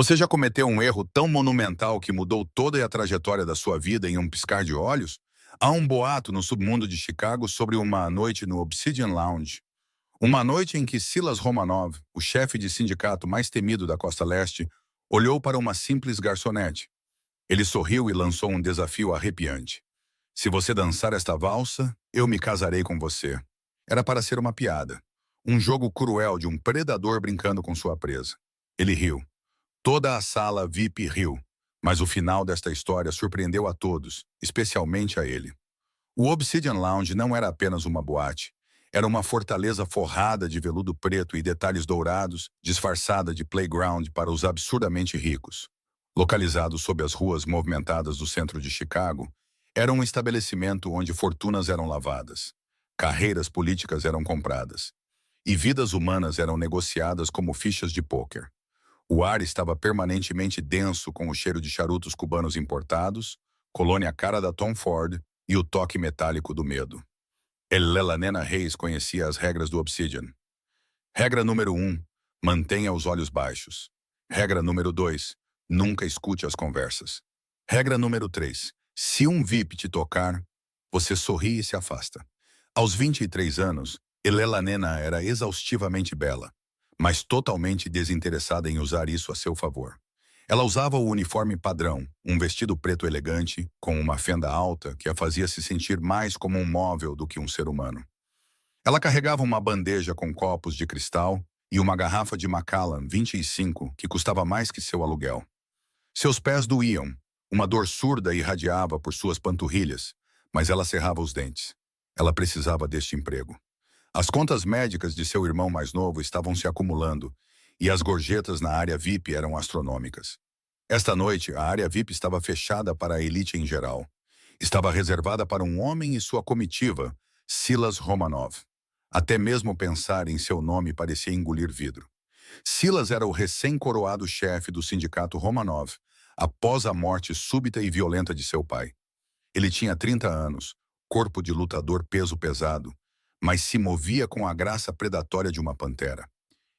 Você já cometeu um erro tão monumental que mudou toda a trajetória da sua vida em um piscar de olhos? Há um boato no submundo de Chicago sobre uma noite no Obsidian Lounge. Uma noite em que Silas Romanov, o chefe de sindicato mais temido da Costa Leste, olhou para uma simples garçonete. Ele sorriu e lançou um desafio arrepiante. Se você dançar esta valsa, eu me casarei com você. Era para ser uma piada. Um jogo cruel de um predador brincando com sua presa. Ele riu. Toda a sala VIP riu, mas o final desta história surpreendeu a todos, especialmente a ele. O Obsidian Lounge não era apenas uma boate. Era uma fortaleza forrada de veludo preto e detalhes dourados, disfarçada de playground para os absurdamente ricos. Localizado sob as ruas movimentadas do centro de Chicago, era um estabelecimento onde fortunas eram lavadas, carreiras políticas eram compradas e vidas humanas eram negociadas como fichas de pôquer. O ar estava permanentemente denso com o cheiro de charutos cubanos importados, colônia cara da Tom Ford e o toque metálico do medo. Lela Reis conhecia as regras do Obsidian. Regra número 1, mantenha os olhos baixos. Regra número 2, nunca escute as conversas. Regra número 3, se um VIP te tocar, você sorri e se afasta. Aos 23 anos, Lela era exaustivamente bela, mas totalmente desinteressada em usar isso a seu favor. Ela usava o uniforme padrão, um vestido preto elegante, com uma fenda alta que a fazia se sentir mais como um móvel do que um ser humano. Ela carregava uma bandeja com copos de cristal e uma garrafa de Macallan 25 que custava mais que seu aluguel. Seus pés doíam, uma dor surda irradiava por suas panturrilhas, mas ela cerrava os dentes. Ela precisava deste emprego. As contas médicas de seu irmão mais novo estavam se acumulando, e as gorjetas na área VIP eram astronômicas. Esta noite, a área VIP estava fechada para a elite em geral. Estava reservada para um homem e sua comitiva, Silas Romanov. Até mesmo pensar em seu nome parecia engolir vidro. Silas era o recém-coroado chefe do sindicato Romanov, após a morte súbita e violenta de seu pai. Ele tinha 30 anos, corpo de lutador peso pesado, mas se movia com a graça predatória de uma pantera.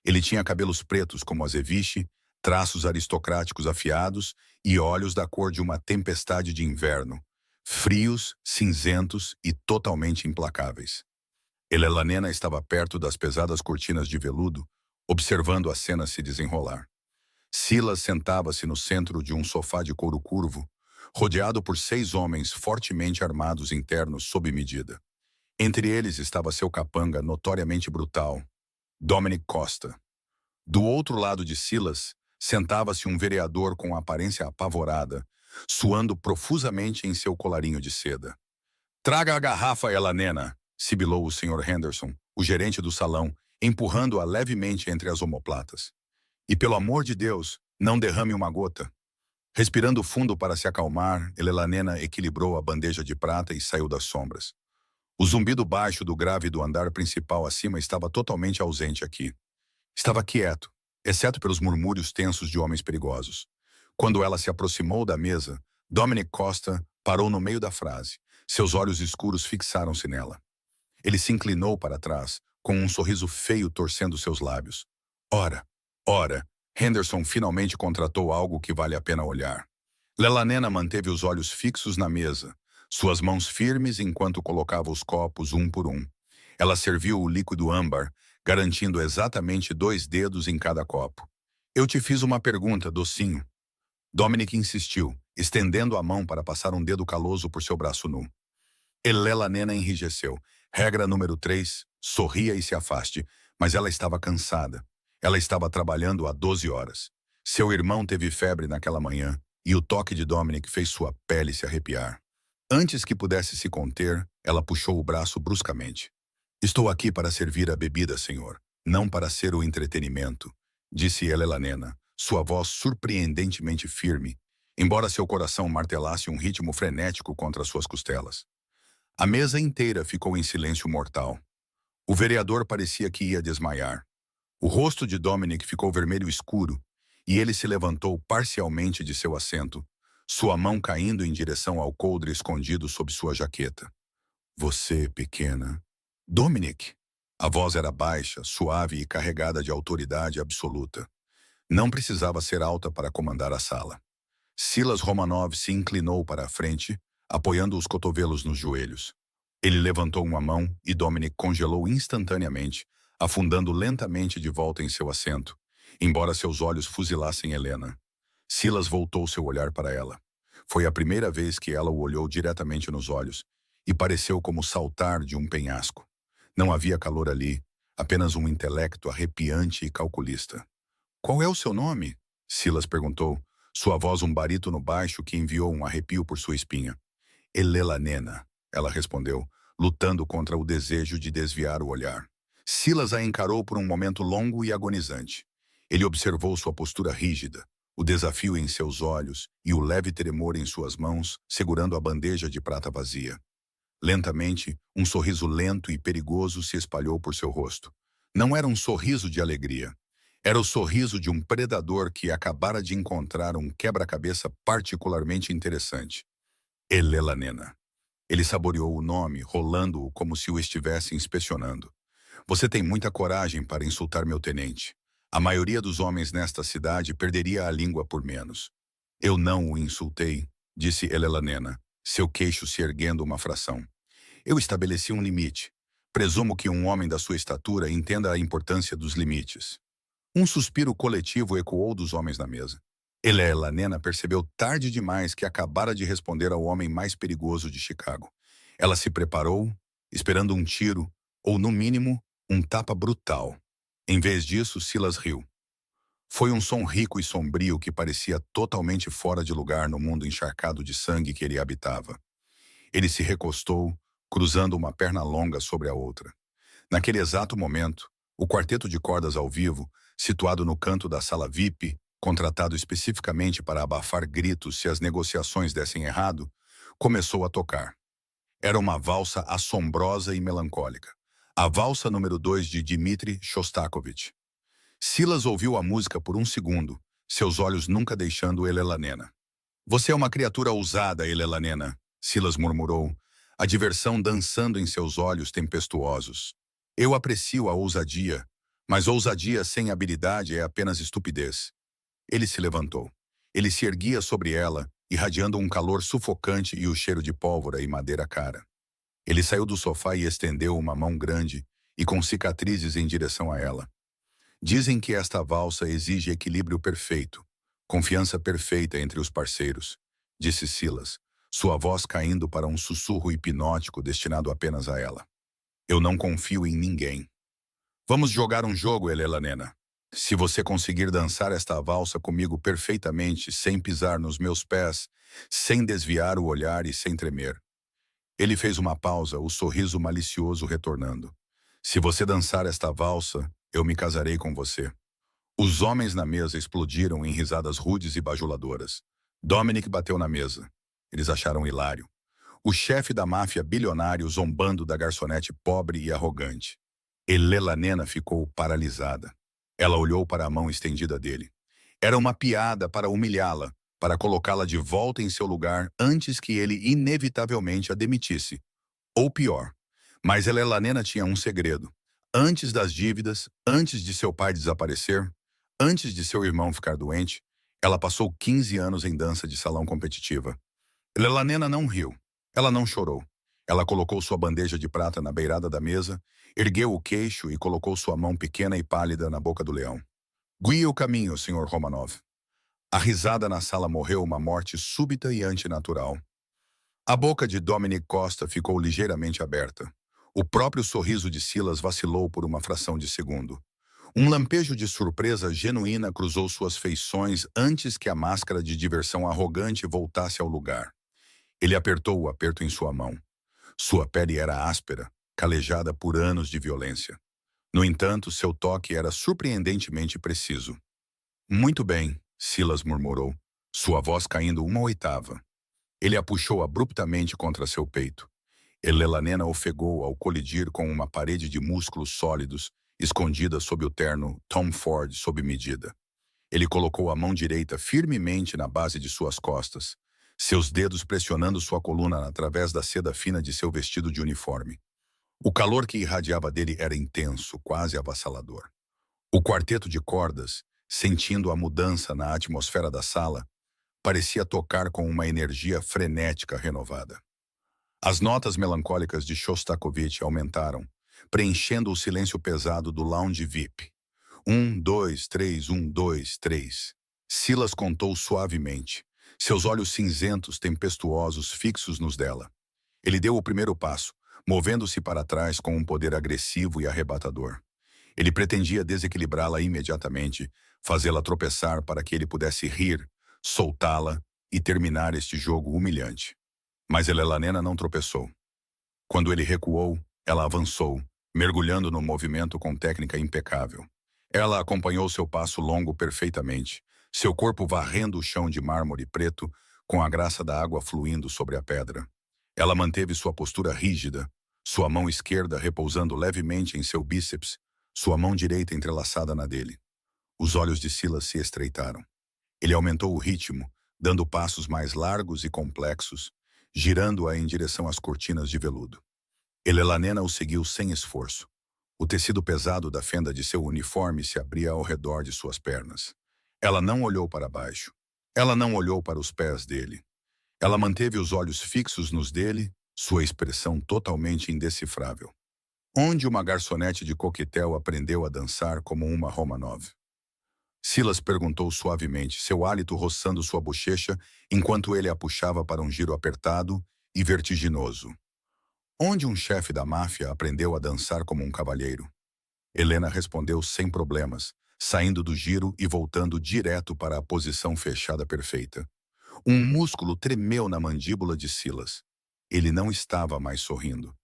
Ele tinha cabelos pretos como azeviche, traços aristocráticos afiados e olhos da cor de uma tempestade de inverno, frios, cinzentos e totalmente implacáveis. Lela estava perto das pesadas cortinas de veludo, observando a cena se desenrolar. Silas sentava-se no centro de um sofá de couro curvo, rodeado por 6 homens fortemente armados internos sob medida. Entre eles estava seu capanga notoriamente brutal, Dominic Costa. Do outro lado de Silas, sentava-se um vereador com aparência apavorada, suando profusamente em seu colarinho de seda. "Traga a garrafa, Ela, sibilou o Sr. Henderson, o gerente do salão, empurrando-a levemente entre as omoplatas. "E pelo amor de Deus, não derrame uma gota." Respirando fundo para se acalmar, Ela equilibrou a bandeja de prata e saiu das sombras. O zumbido baixo do grave do andar principal acima estava totalmente ausente aqui. Estava quieto, exceto pelos murmúrios tensos de homens perigosos. Quando ela se aproximou da mesa, Dominic Costa parou no meio da frase. Seus olhos escuros fixaram-se nela. Ele se inclinou para trás, com um sorriso feio torcendo seus lábios. Ora, Henderson finalmente contratou algo que vale a pena olhar. Lela manteve os olhos fixos na mesa, suas mãos firmes enquanto colocava os copos um por um. Ela serviu o líquido âmbar, garantindo exatamente 2 dedos em cada copo. "Eu te fiz uma pergunta, docinho." Dominic insistiu, estendendo a mão para passar um dedo caloso por seu braço nu. Lela enrijeceu. Regra número 3, sorria e se afaste, mas ela estava cansada. Ela estava trabalhando há 12 horas. Seu irmão teve febre naquela manhã, e o toque de Dominic fez sua pele se arrepiar. Antes que pudesse se conter, ela puxou o braço bruscamente. "Estou aqui para servir a bebida, senhor, não para ser o entretenimento", disse Lela, sua voz surpreendentemente firme, embora seu coração martelasse um ritmo frenético contra suas costelas. A mesa inteira ficou em silêncio mortal. O vereador parecia que ia desmaiar. O rosto de Dominic ficou vermelho escuro, e ele se levantou parcialmente de seu assento, sua mão caindo em direção ao coldre escondido sob sua jaqueta. "Você, pequena." "Dominic." A voz era baixa, suave e carregada de autoridade absoluta. Não precisava ser alta para comandar a sala. Silas Romanov se inclinou para a frente, apoiando os cotovelos nos joelhos. Ele levantou uma mão e Dominic congelou instantaneamente, afundando lentamente de volta em seu assento, embora seus olhos fuzilassem Helena. Silas voltou seu olhar para ela. Foi a primeira vez que ela o olhou diretamente nos olhos, e pareceu como saltar de um penhasco. Não havia calor ali, apenas um intelecto arrepiante e calculista. "Qual é o seu nome?" Silas perguntou, sua voz um barítono baixo que enviou um arrepio por sua espinha. "Elelanena", ela respondeu, lutando contra o desejo de desviar o olhar. Silas a encarou por um momento longo e agonizante. Ele observou sua postura rígida, o desafio em seus olhos e o leve tremor em suas mãos, segurando a bandeja de prata vazia. Lentamente, um sorriso lento e perigoso se espalhou por seu rosto. Não era um sorriso de alegria. Era o sorriso de um predador que acabara de encontrar um quebra-cabeça particularmente interessante. Elelanena. Ele saboreou o nome, rolando-o como se o estivesse inspecionando. "Você tem muita coragem para insultar meu tenente. A maioria dos homens nesta cidade perderia a língua por menos." "Eu não o insultei", disse Elelanena, seu queixo se erguendo uma fração. "Eu estabeleci um limite. Presumo que um homem da sua estatura entenda a importância dos limites." Um suspiro coletivo ecoou dos homens na mesa. Elelanena percebeu tarde demais que acabara de responder ao homem mais perigoso de Chicago. Ela se preparou, esperando um tiro, ou, no mínimo, um tapa brutal. Em vez disso, Silas riu. Foi um som rico e sombrio que parecia totalmente fora de lugar no mundo encharcado de sangue que ele habitava. Ele se recostou, cruzando uma perna longa sobre a outra. Naquele exato momento, o quarteto de cordas ao vivo, situado no canto da sala VIP, contratado especificamente para abafar gritos se as negociações dessem errado, começou a tocar. Era uma valsa assombrosa e melancólica. A valsa número 2 de Dmitri Shostakovich. Silas ouviu a música por um segundo, seus olhos nunca deixando Elelanena. "Você é uma criatura ousada, Elelanena", Silas murmurou, a diversão dançando em seus olhos tempestuosos. "Eu aprecio a ousadia, mas ousadia sem habilidade é apenas estupidez." Ele se levantou. Ele se erguia sobre ela, irradiando um calor sufocante e o cheiro de pólvora e madeira cara. Ele saiu do sofá e estendeu uma mão grande e com cicatrizes em direção a ela. "Dizem que esta valsa exige equilíbrio perfeito, confiança perfeita entre os parceiros", disse Silas, sua voz caindo para um sussurro hipnótico destinado apenas a ela. "Eu não confio em ninguém. Vamos jogar um jogo, Elelanena. Se você conseguir dançar esta valsa comigo perfeitamente, sem pisar nos meus pés, sem desviar o olhar e sem tremer." Ele fez uma pausa, o sorriso malicioso retornando. "Se você dançar esta valsa, eu me casarei com você." Os homens na mesa explodiram em risadas rudes e bajuladoras. Dominic bateu na mesa. Eles acharam hilário. O chefe da máfia bilionário zombando da garçonete pobre e arrogante. Elelanena ficou paralisada. Ela olhou para a mão estendida dele. Era uma piada para humilhá-la, para colocá-la de volta em seu lugar antes que ele inevitavelmente a demitisse. Ou pior. Mas Elelanena tinha um segredo. Antes das dívidas, antes de seu pai desaparecer, antes de seu irmão ficar doente, ela passou 15 anos em dança de salão competitiva. Elelanena não riu. Ela não chorou. Ela colocou sua bandeja de prata na beirada da mesa, ergueu o queixo e colocou sua mão pequena e pálida na boca do leão. "Guie o caminho, Sr. Romanov." A risada na sala morreu uma morte súbita e antinatural. A boca de Dominic Costa ficou ligeiramente aberta. O próprio sorriso de Silas vacilou por uma fração de segundo. Um lampejo de surpresa genuína cruzou suas feições antes que a máscara de diversão arrogante voltasse ao lugar. Ele apertou o aperto em sua mão. Sua pele era áspera, calejada por anos de violência. No entanto, seu toque era surpreendentemente preciso. "Muito bem", Silas murmurou, sua voz caindo uma oitava. Ele a puxou abruptamente contra seu peito. Elelanena ofegou ao colidir com uma parede de músculos sólidos, escondida sob o terno Tom Ford sob medida. Ele colocou a mão direita firmemente na base de suas costas, seus dedos pressionando sua coluna através da seda fina de seu vestido de uniforme. O calor que irradiava dele era intenso, quase avassalador. O quarteto de cordas, Sentindo a mudança na atmosfera da sala, parecia tocar com uma energia frenética renovada. As notas melancólicas de Shostakovich aumentaram, preenchendo o silêncio pesado do lounge VIP. 2, 3, 2, 3. Silas contou suavemente, seus olhos cinzentos tempestuosos fixos nos dela. Ele deu o primeiro passo, movendo-se para trás com um poder agressivo e arrebatador. Ele pretendia desequilibrá-la imediatamente, fazê-la tropeçar para que ele pudesse rir, soltá-la e terminar este jogo humilhante. Mas Elelanena não tropeçou. Quando ele recuou, ela avançou, mergulhando no movimento com técnica impecável. Ela acompanhou seu passo longo perfeitamente, seu corpo varrendo o chão de mármore preto, com a graça da água fluindo sobre a pedra. Ela manteve sua postura rígida, sua mão esquerda repousando levemente em seu bíceps, sua mão direita entrelaçada na dele. Os olhos de Silas se estreitaram. Ele aumentou o ritmo, dando passos mais largos e complexos, girando-a em direção às cortinas de veludo. Elelanena o seguiu sem esforço. O tecido pesado da fenda de seu uniforme se abria ao redor de suas pernas. Ela não olhou para baixo. Ela não olhou para os pés dele. Ela manteve os olhos fixos nos dele, sua expressão totalmente indecifrável. Onde uma garçonete de coquetel aprendeu a dançar como uma Romanov? Silas perguntou suavemente, seu hálito roçando sua bochecha, enquanto ele a puxava para um giro apertado e vertiginoso. Onde um chefe da máfia aprendeu a dançar como um cavalheiro? Helena respondeu sem problemas, saindo do giro e voltando direto para a posição fechada perfeita. Um músculo tremeu na mandíbula de Silas. Ele não estava mais sorrindo.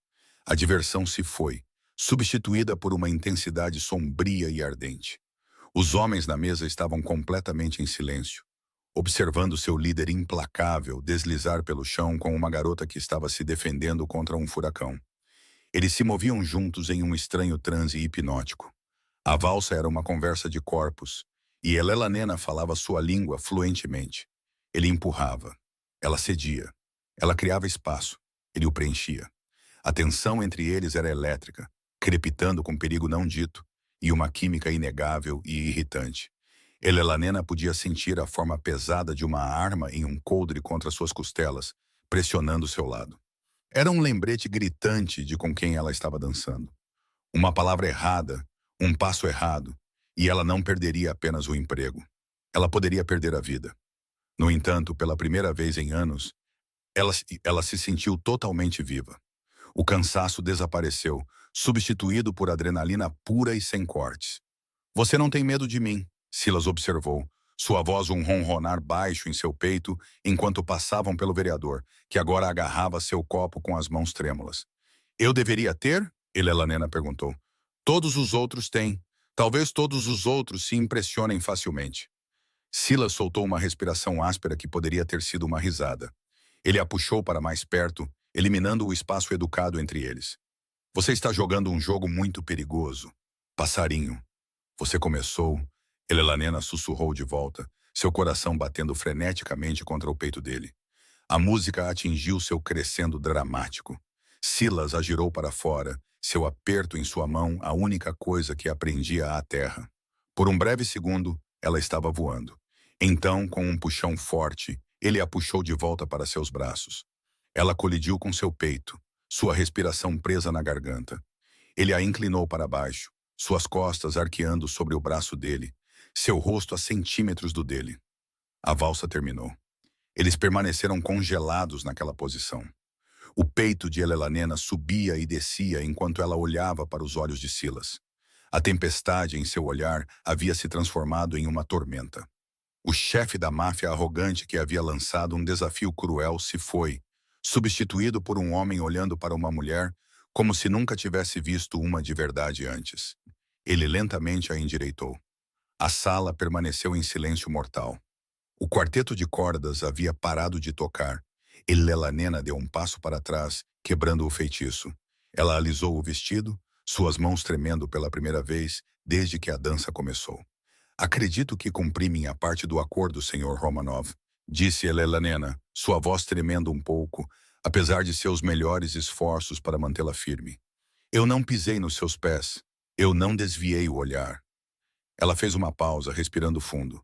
A diversão se foi, substituída por uma intensidade sombria e ardente. Os homens na mesa estavam completamente em silêncio, observando seu líder implacável deslizar pelo chão com uma garota que estava se defendendo contra um furacão. Eles se moviam juntos em um estranho transe hipnótico. A valsa era uma conversa de corpos, e Elelanena falava sua língua fluentemente. Ele empurrava. Ela cedia. Ela criava espaço. Ele o preenchia. A tensão entre eles era elétrica, crepitando com perigo não dito, e uma química inegável e irritante. Elelanena podia sentir a forma pesada de uma arma em um coldre contra suas costelas, pressionando seu lado. Era um lembrete gritante de com quem ela estava dançando. Uma palavra errada, um passo errado, e ela não perderia apenas o emprego. Ela poderia perder a vida. No entanto, pela primeira vez em anos, ela se sentiu totalmente viva. O cansaço desapareceu, substituído por adrenalina pura e sem cortes. Você não tem medo de mim, Silas observou, sua voz um ronronar baixo em seu peito enquanto passavam pelo vereador, que agora agarrava seu copo com as mãos trêmulas. Eu deveria ter? Elelanena perguntou. Todos os outros têm. Talvez todos os outros se impressionem facilmente. Silas soltou uma respiração áspera que poderia ter sido uma risada. Ele a puxou para mais perto, eliminando o espaço educado entre eles. Você está jogando um jogo muito perigoso. Passarinho. Você começou. Elelanena sussurrou de volta, seu coração batendo freneticamente contra o peito dele. A música atingiu seu crescendo dramático. Silas a girou para fora, seu aperto em sua mão a única coisa que a prendia à terra. Por um breve segundo, ela estava voando. Então, com um puxão forte, ele a puxou de volta para seus braços. Ela colidiu com seu peito, sua respiração presa na garganta. Ele a inclinou para baixo, suas costas arqueando sobre o braço dele, seu rosto a centímetros do dele. A valsa terminou. Eles permaneceram congelados naquela posição. O peito de Elelanena subia e descia enquanto ela olhava para os olhos de Silas. A tempestade em seu olhar havia se transformado em uma tormenta. O chefe da máfia arrogante que havia lançado um desafio cruel se foi, substituído por um homem olhando para uma mulher como se nunca tivesse visto uma de verdade antes. Ele lentamente a endireitou. A sala permaneceu em silêncio mortal. O quarteto de cordas havia parado de tocar. Elelanena deu um passo para trás, quebrando o feitiço. Ela alisou o vestido, suas mãos tremendo pela primeira vez desde que a dança começou. Acredito que cumpri minha parte do acordo, Sr. Romanov, disse Elelanena, sua voz tremendo um pouco, apesar de seus melhores esforços para mantê-la firme. Eu não pisei nos seus pés. Eu não desviei o olhar. Ela fez uma pausa, respirando fundo.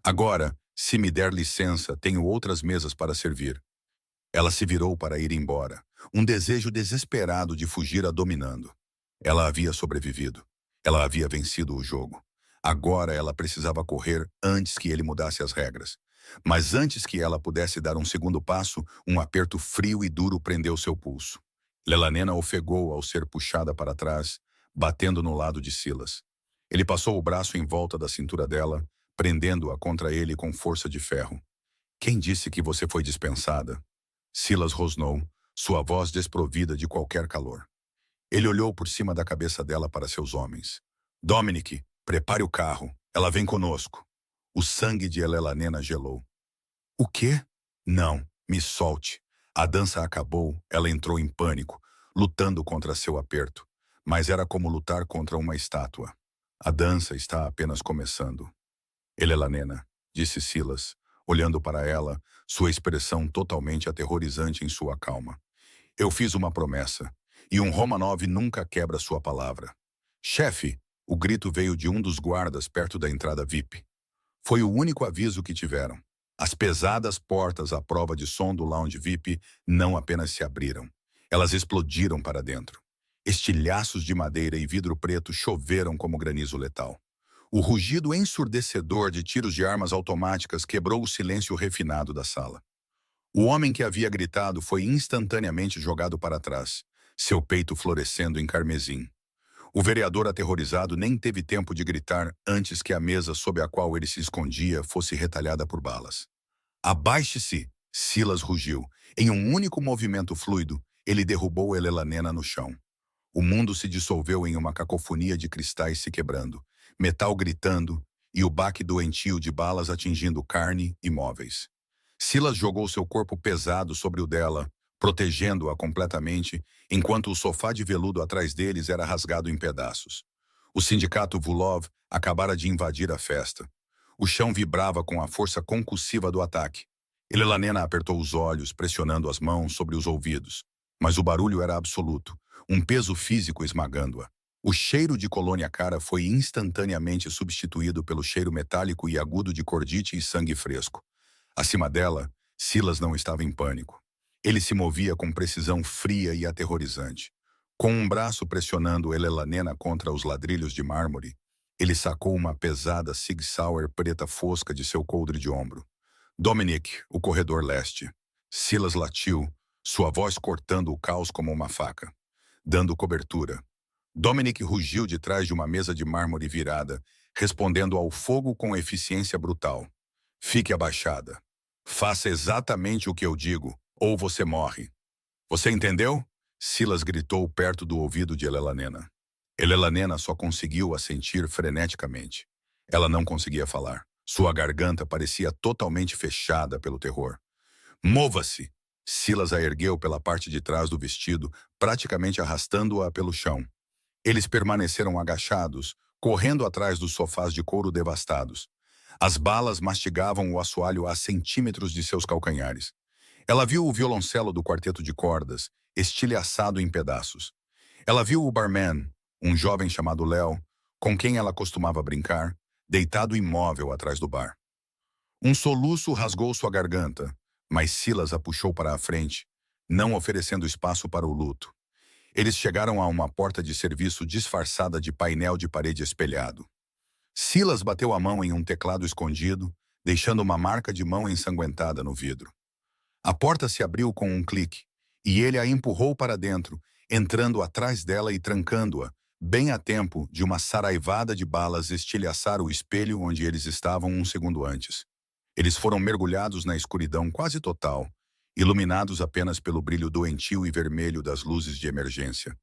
Agora, se me der licença, tenho outras mesas para servir. Ela se virou para ir embora, um desejo desesperado de fugir a dominando. Ela havia sobrevivido. Ela havia vencido o jogo. Agora ela precisava correr antes que ele mudasse as regras. Mas antes que ela pudesse dar um segundo passo, um aperto frio e duro prendeu seu pulso. Lelanena ofegou ao ser puxada para trás, batendo no lado de Silas. Ele passou o braço em volta da cintura dela, prendendo-a contra ele com força de ferro. Quem disse que você foi dispensada? Silas rosnou, sua voz desprovida de qualquer calor. Ele olhou por cima da cabeça dela para seus homens. Dominic, prepare o carro. Ela vem conosco. O sangue de Elelanena gelou. O quê? Não, me solte. A dança acabou, ela entrou em pânico, lutando contra seu aperto. Mas era como lutar contra uma estátua. A dança está apenas começando. Elelanena, disse Silas, olhando para ela, sua expressão totalmente aterrorizante em sua calma. Eu fiz uma promessa, e um Romanov nunca quebra sua palavra. Chefe, o grito veio de um dos guardas perto da entrada VIP. Foi o único aviso que tiveram. As pesadas portas à prova de som do lounge VIP não apenas se abriram, elas explodiram para dentro. Estilhaços de madeira e vidro preto choveram como granizo letal. O rugido ensurdecedor de tiros de armas automáticas quebrou o silêncio refinado da sala. O homem que havia gritado foi instantaneamente jogado para trás, seu peito florescendo em carmesim. O vereador aterrorizado nem teve tempo de gritar antes que a mesa sob a qual ele se escondia fosse retalhada por balas. Abaixe-se! Silas rugiu. Em um único movimento fluido, ele derrubou Elelanena no chão. O mundo se dissolveu em uma cacofonia de cristais se quebrando, metal gritando e o baque doentio de balas atingindo carne e móveis. Silas jogou seu corpo pesado sobre o dela, protegendo-a completamente, enquanto o sofá de veludo atrás deles era rasgado em pedaços. O sindicato Vulov acabara de invadir a festa. O chão vibrava com a força concussiva do ataque. Elelanena apertou os olhos, pressionando as mãos sobre os ouvidos. Mas o barulho era absoluto, um peso físico esmagando-a. O cheiro de colônia cara foi instantaneamente substituído pelo cheiro metálico e agudo de cordite e sangue fresco. Acima dela, Silas não estava em pânico. Ele se movia com precisão fria e aterrorizante. Com um braço pressionando Elelanena contra os ladrilhos de mármore, ele sacou uma pesada Sig Sauer preta fosca de seu coldre de ombro. Dominic, o corredor leste. Silas latiu, sua voz cortando o caos como uma faca, dando cobertura. Dominic rugiu de trás de uma mesa de mármore virada, respondendo ao fogo com eficiência brutal. Fique abaixada. Faça exatamente o que eu digo, ou você morre. Você entendeu? Silas gritou perto do ouvido de Elelanena. Elelanena só conseguiu assentir freneticamente. Ela não conseguia falar. Sua garganta parecia totalmente fechada pelo terror. Mova-se! Silas a ergueu pela parte de trás do vestido, praticamente arrastando-a pelo chão. Eles permaneceram agachados, correndo atrás dos sofás de couro devastados. As balas mastigavam o assoalho a centímetros de seus calcanhares. Ela viu o violoncelo do quarteto de cordas, estilhaçado em pedaços. Ela viu o barman, um jovem chamado Léo, com quem ela costumava brincar, deitado imóvel atrás do bar. Um soluço rasgou sua garganta, mas Silas a puxou para a frente, não oferecendo espaço para o luto. Eles chegaram a uma porta de serviço disfarçada de painel de parede espelhado. Silas bateu a mão em um teclado escondido, deixando uma marca de mão ensanguentada no vidro. A porta se abriu com um clique, e ele a empurrou para dentro, entrando atrás dela e trancando-a, bem a tempo de uma saraivada de balas estilhaçar o espelho onde eles estavam um segundo antes. Eles foram mergulhados na escuridão quase total, iluminados apenas pelo brilho doentio e vermelho das luzes de emergência.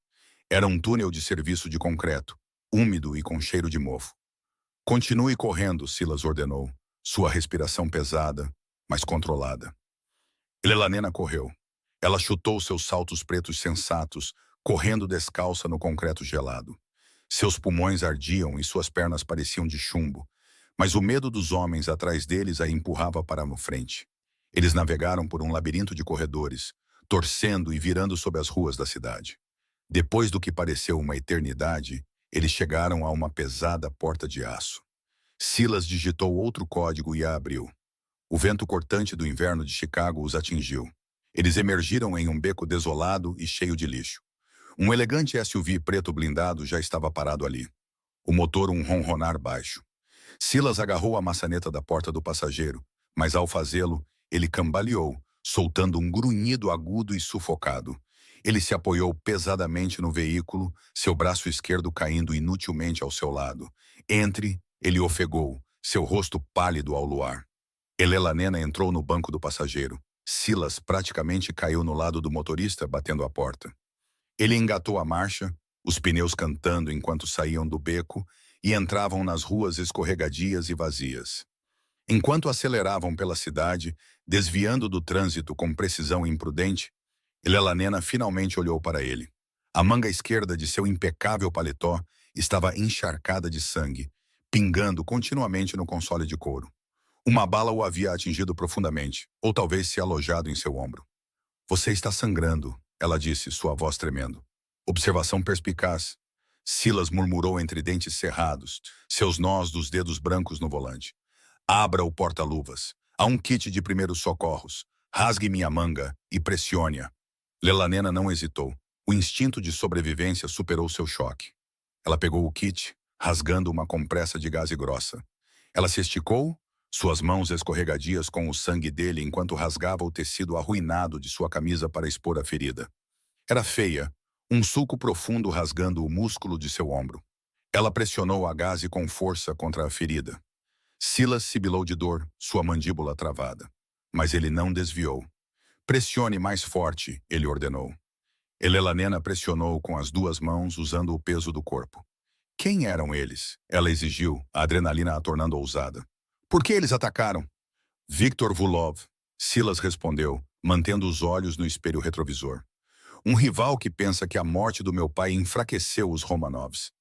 Era um túnel de serviço de concreto, úmido e com cheiro de mofo. Continue correndo, Silas ordenou, sua respiração pesada, mas controlada. Elelanena correu. Ela chutou seus saltos pretos sensatos, correndo descalça no concreto gelado. Seus pulmões ardiam e suas pernas pareciam de chumbo, mas o medo dos homens atrás deles a empurrava para a frente. Eles navegaram por um labirinto de corredores, torcendo e virando sob as ruas da cidade. Depois do que pareceu uma eternidade, eles chegaram a uma pesada porta de aço. Silas digitou outro código e a abriu. O vento cortante do inverno de Chicago os atingiu. Eles emergiram em um beco desolado e cheio de lixo. Um elegante SUV preto blindado já estava parado ali. O motor um ronronar baixo. Silas agarrou a maçaneta da porta do passageiro, mas ao fazê-lo, ele cambaleou, soltando um grunhido agudo e sufocado. Ele se apoiou pesadamente no veículo, seu braço esquerdo caindo inutilmente ao seu lado. Ele ofegou, seu rosto pálido ao luar. Elelanena entrou no banco do passageiro. Silas praticamente caiu no lado do motorista, batendo a porta. Ele engatou a marcha, os pneus cantando enquanto saíam do beco e entravam nas ruas escorregadias e vazias. Enquanto aceleravam pela cidade, desviando do trânsito com precisão imprudente, Elelanena finalmente olhou para ele. A manga esquerda de seu impecável paletó estava encharcada de sangue, pingando continuamente no console de couro. Uma bala o havia atingido profundamente, ou talvez se alojado em seu ombro. Você está sangrando, ela disse, sua voz tremendo. Observação perspicaz. Silas murmurou entre dentes cerrados, seus nós dos dedos brancos no volante. Abra o porta-luvas. Há um kit de primeiros socorros. Rasgue minha manga e pressione-a. Lelanena não hesitou. O instinto de sobrevivência superou seu choque. Ela pegou o kit, rasgando uma compressa de gaze grossa. Ela se esticou, suas mãos escorregadias com o sangue dele enquanto rasgava o tecido arruinado de sua camisa para expor a ferida. Era feia, um sulco profundo rasgando o músculo de seu ombro. Ela pressionou a gaze com força contra a ferida. Silas sibilou de dor, sua mandíbula travada. Mas ele não desviou. Pressione mais forte, ele ordenou. Elelanena pressionou com as duas mãos, usando o peso do corpo. Quem eram eles? Ela exigiu, a adrenalina a tornando ousada. Por que eles atacaram? Viktor Vulov, Silas respondeu, mantendo os olhos no espelho retrovisor. Um rival que pensa que a morte do meu pai enfraqueceu os Romanovs.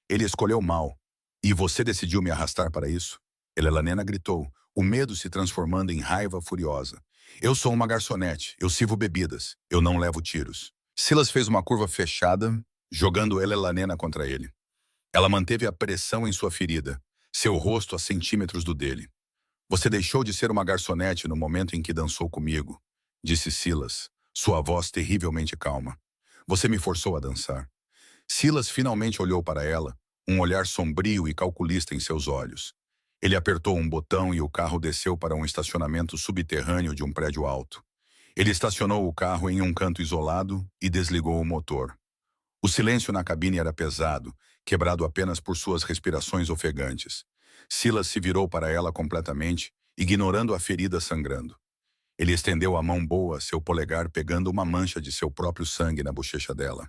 Ele escolheu mal. E você decidiu me arrastar para isso? Elelanena gritou, o medo se transformando em raiva furiosa. Eu sou uma garçonete, eu sirvo bebidas, eu não levo tiros. Silas fez uma curva fechada, jogando Elelanena contra ele. Ela manteve a pressão em sua ferida, seu rosto a centímetros do dele. Você deixou de ser uma garçonete no momento em que dançou comigo, disse Silas, sua voz terrivelmente calma. Você me forçou a dançar. Silas finalmente olhou para ela, um olhar sombrio e calculista em seus olhos. Ele apertou um botão e o carro desceu para um estacionamento subterrâneo de um prédio alto. Ele estacionou o carro em um canto isolado e desligou o motor. O silêncio na cabine era pesado, quebrado apenas por suas respirações ofegantes. Silas se virou para ela completamente, ignorando a ferida sangrando. Ele estendeu a mão boa, seu polegar pegando uma mancha de seu próprio sangue na bochecha dela.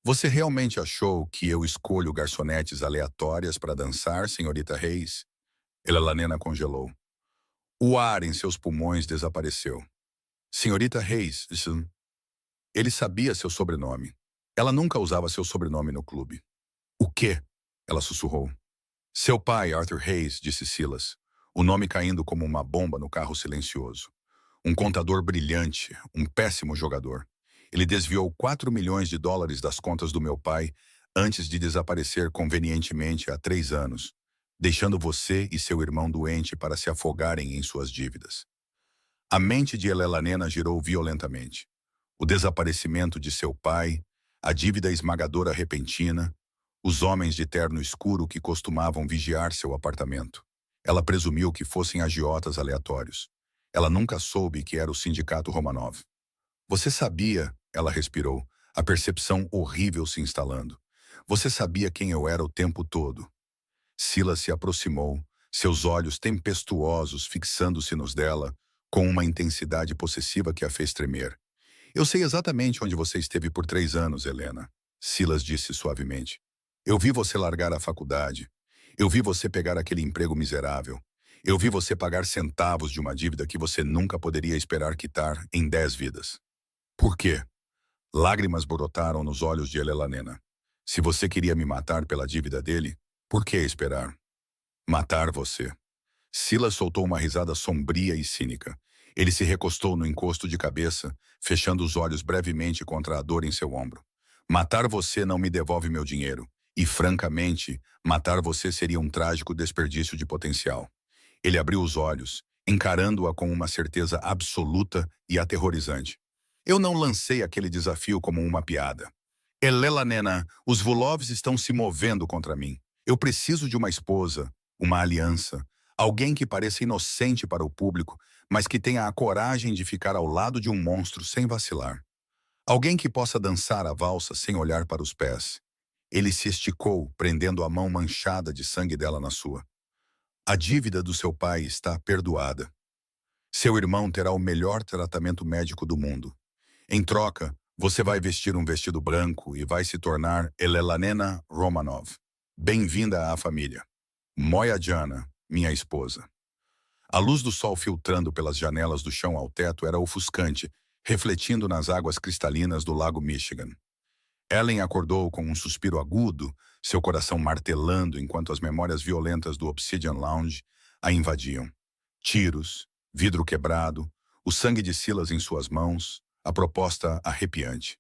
Você realmente achou que eu escolho garçonetes aleatórias para dançar, senhorita Reis? Elelanena congelou. O ar em seus pulmões desapareceu. Senhorita Reis, ele sabia seu sobrenome. Ela nunca usava seu sobrenome no clube. O quê? Ela sussurrou. Seu pai, Arthur Hayes, disse Silas, o nome caindo como uma bomba no carro silencioso. Um contador brilhante, um péssimo jogador. Ele desviou 4 milhões de dólares das contas do meu pai antes de desaparecer convenientemente há 3 anos, deixando você e seu irmão doente para se afogarem em suas dívidas. A mente de Elelanena girou violentamente. O desaparecimento de seu pai, a dívida esmagadora repentina, os homens de terno escuro que costumavam vigiar seu apartamento. Ela presumiu que fossem agiotas aleatórios. Ela nunca soube que era o sindicato Romanov. Você sabia, ela respirou, a percepção horrível se instalando. Você sabia quem eu era o tempo todo. Silas se aproximou, seus olhos tempestuosos fixando-se nos dela, com uma intensidade possessiva que a fez tremer. Eu sei exatamente onde você esteve por 3 anos, Helena, Silas disse suavemente. Eu vi você largar a faculdade. Eu vi você pegar aquele emprego miserável. Eu vi você pagar centavos de uma dívida que você nunca poderia esperar quitar em 10 vidas. Por quê? Lágrimas brotaram nos olhos de Elelanena. Se você queria me matar pela dívida dele, por que esperar? Matar você. Silas soltou uma risada sombria e cínica. Ele se recostou no encosto de cabeça, fechando os olhos brevemente contra a dor em seu ombro. Matar você não me devolve meu dinheiro. E, francamente, matar você seria um trágico desperdício de potencial. Ele abriu os olhos, encarando-a com uma certeza absoluta e aterrorizante. Eu não lancei aquele desafio como uma piada. Elelanena, os Vulovs estão se movendo contra mim. Eu preciso de uma esposa, uma aliança, alguém que pareça inocente para o público, mas que tenha a coragem de ficar ao lado de um monstro sem vacilar. Alguém que possa dançar a valsa sem olhar para os pés. Ele se esticou, prendendo a mão manchada de sangue dela na sua. A dívida do seu pai está perdoada. Seu irmão terá o melhor tratamento médico do mundo. Em troca, você vai vestir um vestido branco e vai se tornar Elelanena Romanov. Bem-vinda à família. Moya Jana, minha esposa. A luz do sol filtrando pelas janelas do chão ao teto era ofuscante, refletindo nas águas cristalinas do lago Michigan. Ellen acordou com um suspiro agudo, seu coração martelando enquanto as memórias violentas do Obsidian Lounge a invadiam. Tiros, vidro quebrado, o sangue de Silas em suas mãos, a proposta arrepiante.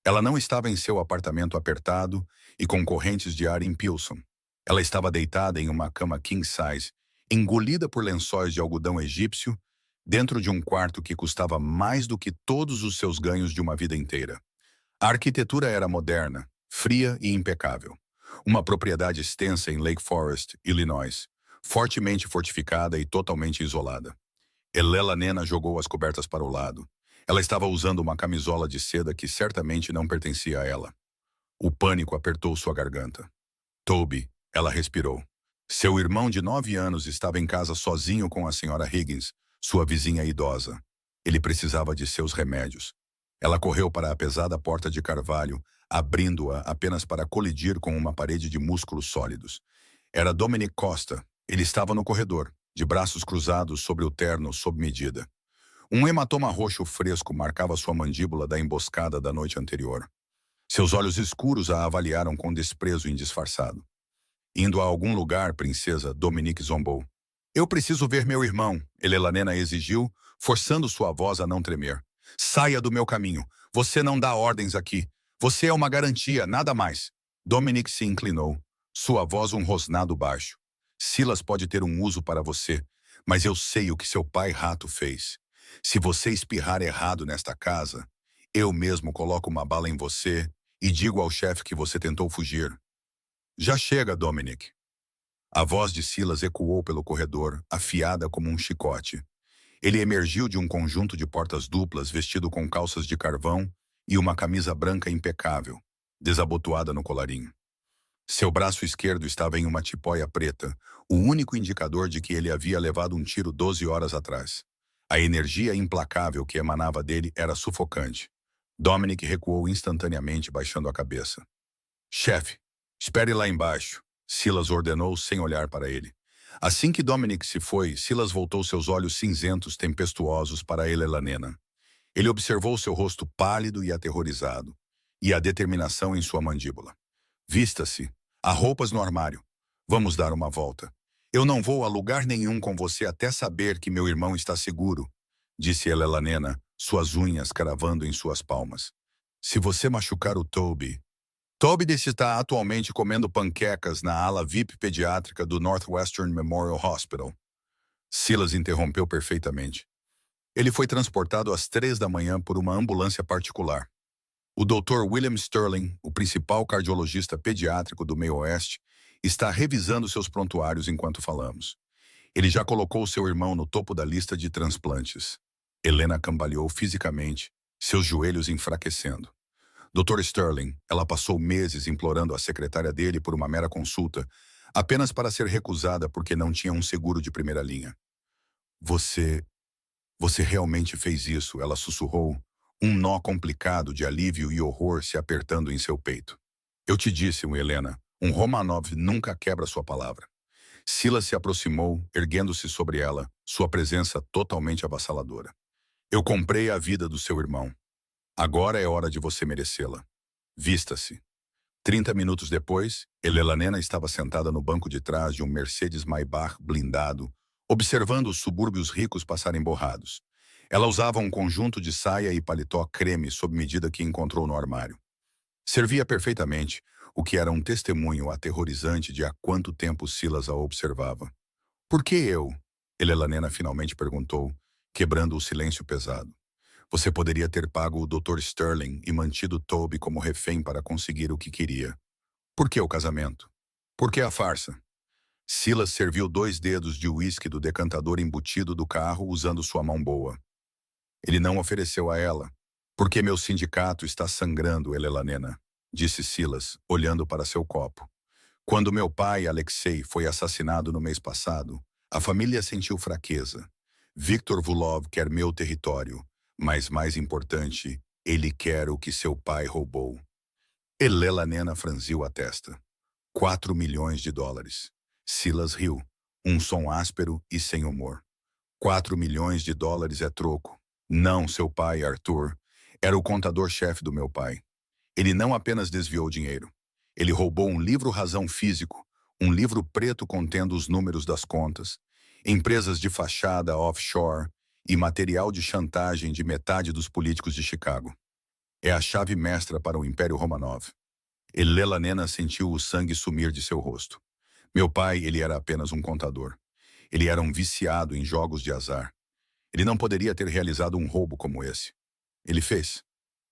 Ela não estava em seu apartamento apertado e com correntes de ar em Pilsen. Ela estava deitada em uma cama king size, engolida por lençóis de algodão egípcio, dentro de um quarto que custava mais do que todos os seus ganhos de uma vida inteira. A arquitetura era moderna, fria e impecável. Uma propriedade extensa em Lake Forest, Illinois, fortemente fortificada e totalmente isolada. Elelanena jogou as cobertas para o lado. Ela estava usando uma camisola de seda que certamente não pertencia a ela. O pânico apertou sua garganta. Toby, ela respirou. Seu irmão de 9 anos estava em casa sozinho com a senhora Higgins, sua vizinha idosa. Ele precisava de seus remédios. Ela correu para a pesada porta de carvalho, abrindo-a apenas para colidir com uma parede de músculos sólidos. Era Dominic Costa. Ele estava no corredor, de braços cruzados sobre o terno sob medida. Um hematoma roxo fresco marcava sua mandíbula da emboscada da noite anterior. Seus olhos escuros a avaliaram com desprezo indisfarçado. Indo a algum lugar, princesa, Dominique zombou. Eu preciso ver meu irmão, Elelanena exigiu, forçando sua voz a não tremer. Saia do meu caminho. Você não dá ordens aqui. Você é uma garantia, nada mais. Dominique se inclinou, sua voz um rosnado baixo. Silas pode ter um uso para você, mas eu sei o que seu pai rato fez. Se você espirrar errado nesta casa, eu mesmo coloco uma bala em você e digo ao chefe que você tentou fugir. Já chega, Dominic. A voz de Silas ecoou pelo corredor, afiada como um chicote. Ele emergiu de um conjunto de portas duplas vestido com calças de carvão e uma camisa branca impecável, desabotoada no colarinho. Seu braço esquerdo estava em uma tipóia preta, o único indicador de que ele havia levado um tiro 12 horas atrás. A energia implacável que emanava dele era sufocante. Dominic recuou instantaneamente, baixando a cabeça. Chefe, espere lá embaixo, Silas ordenou sem olhar para ele. Assim que Dominic se foi, Silas voltou seus olhos cinzentos tempestuosos para Elelanena. Ele observou seu rosto pálido e aterrorizado, e a determinação em sua mandíbula. Vista-se. Há roupas no armário. Vamos dar uma volta. Eu não vou a lugar nenhum com você até saber que meu irmão está seguro, disse Elelanena, suas unhas cravando em suas palmas. Se você machucar o Toby... Toby está atualmente comendo panquecas na ala VIP pediátrica do Northwestern Memorial Hospital. Silas interrompeu perfeitamente. Ele foi transportado às 3 da manhã por uma ambulância particular. O Dr. William Sterling, o principal cardiologista pediátrico do Meio-Oeste, está revisando seus prontuários enquanto falamos. Ele já colocou seu irmão no topo da lista de transplantes. Helena cambaleou fisicamente, seus joelhos enfraquecendo. Dr. Sterling, ela passou meses implorando a secretária dele por uma mera consulta, apenas para ser recusada porque não tinha um seguro de primeira linha. Você realmente fez isso, ela sussurrou, um nó complicado de alívio e horror se apertando em seu peito. Eu te disse, Helena, um Romanov nunca quebra sua palavra. Silas se aproximou, erguendo-se sobre ela, sua presença totalmente avassaladora. Eu comprei a vida do seu irmão. Agora é hora de você merecê-la. Vista-se. 30 minutos depois, Elelanena estava sentada no banco de trás de um Mercedes Maybach blindado, observando os subúrbios ricos passarem borrados. Ela usava um conjunto de saia e paletó creme sob medida que encontrou no armário. Servia perfeitamente, o que era um testemunho aterrorizante de há quanto tempo Silas a observava. Por que eu? Elelanena finalmente perguntou, quebrando o silêncio pesado. Você poderia ter pago o Dr. Sterling e mantido Toby como refém para conseguir o que queria. Por que o casamento? Por que a farsa? Silas serviu 2 dedos de uísque do decantador embutido do carro usando sua mão boa. Ele não ofereceu a ela. Porque meu sindicato está sangrando, Elelanena, disse Silas, olhando para seu copo. Quando meu pai, Alexei, foi assassinado no mês passado, a família sentiu fraqueza. Viktor Vulov quer meu território, mas mais importante, ele quer o que seu pai roubou. Elelanena franziu a testa. 4 milhões de dólares. Silas riu, um som áspero e sem humor. 4 milhões de dólares é troco. Não, seu pai, Arthur. Era o contador-chefe do meu pai. Ele não apenas desviou dinheiro. Ele roubou um livro-razão físico, um livro preto contendo os números das contas, empresas de fachada offshore e material de chantagem de metade dos políticos de Chicago. É a chave mestra para o Império Romanov. Elelanena sentiu o sangue sumir de seu rosto. Meu pai, ele era apenas um contador. Ele era um viciado em jogos de azar. Ele não poderia ter realizado um roubo como esse. Ele fez.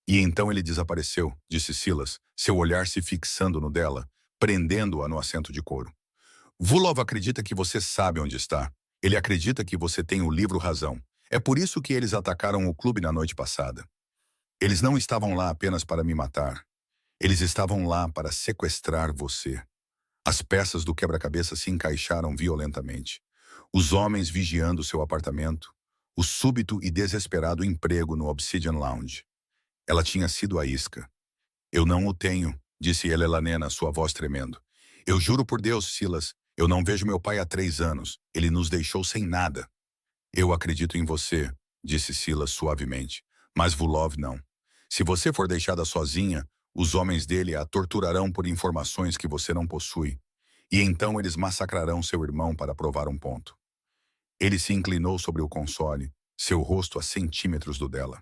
E então ele desapareceu, disse Silas, seu olhar se fixando no dela, prendendo-a no assento de couro. Vulov acredita que você sabe onde está. Ele acredita que você tem o livro razão. É por isso que eles atacaram o clube na noite passada. Eles não estavam lá apenas para me matar. Eles estavam lá para sequestrar você. As peças do quebra-cabeça se encaixaram violentamente. Os homens vigiando seu apartamento. O súbito e desesperado emprego no Obsidian Lounge. Ela tinha sido a isca. Eu não o tenho, disse Elelanena, sua voz tremendo. Eu juro por Deus, Silas, eu não vejo meu pai há 3 anos. Ele nos deixou sem nada. Eu acredito em você, disse Silas suavemente, mas Vulov não. Se você for deixada sozinha, os homens dele a torturarão por informações que você não possui. E então eles massacrarão seu irmão para provar um ponto. Ele se inclinou sobre o console, seu rosto a centímetros do dela.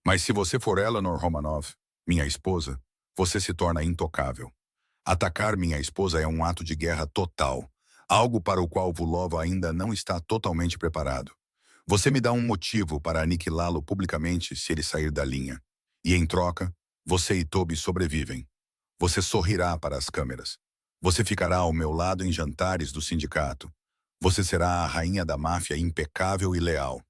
Mas se você for Eleanor Romanov, minha esposa, você se torna intocável. Atacar minha esposa é um ato de guerra total, algo para o qual Vulov ainda não está totalmente preparado. Você me dá um motivo para aniquilá-lo publicamente se ele sair da linha. E em troca, você e Toby sobrevivem. Você sorrirá para as câmeras. Você ficará ao meu lado em jantares do sindicato. Você será a rainha da máfia impecável e leal.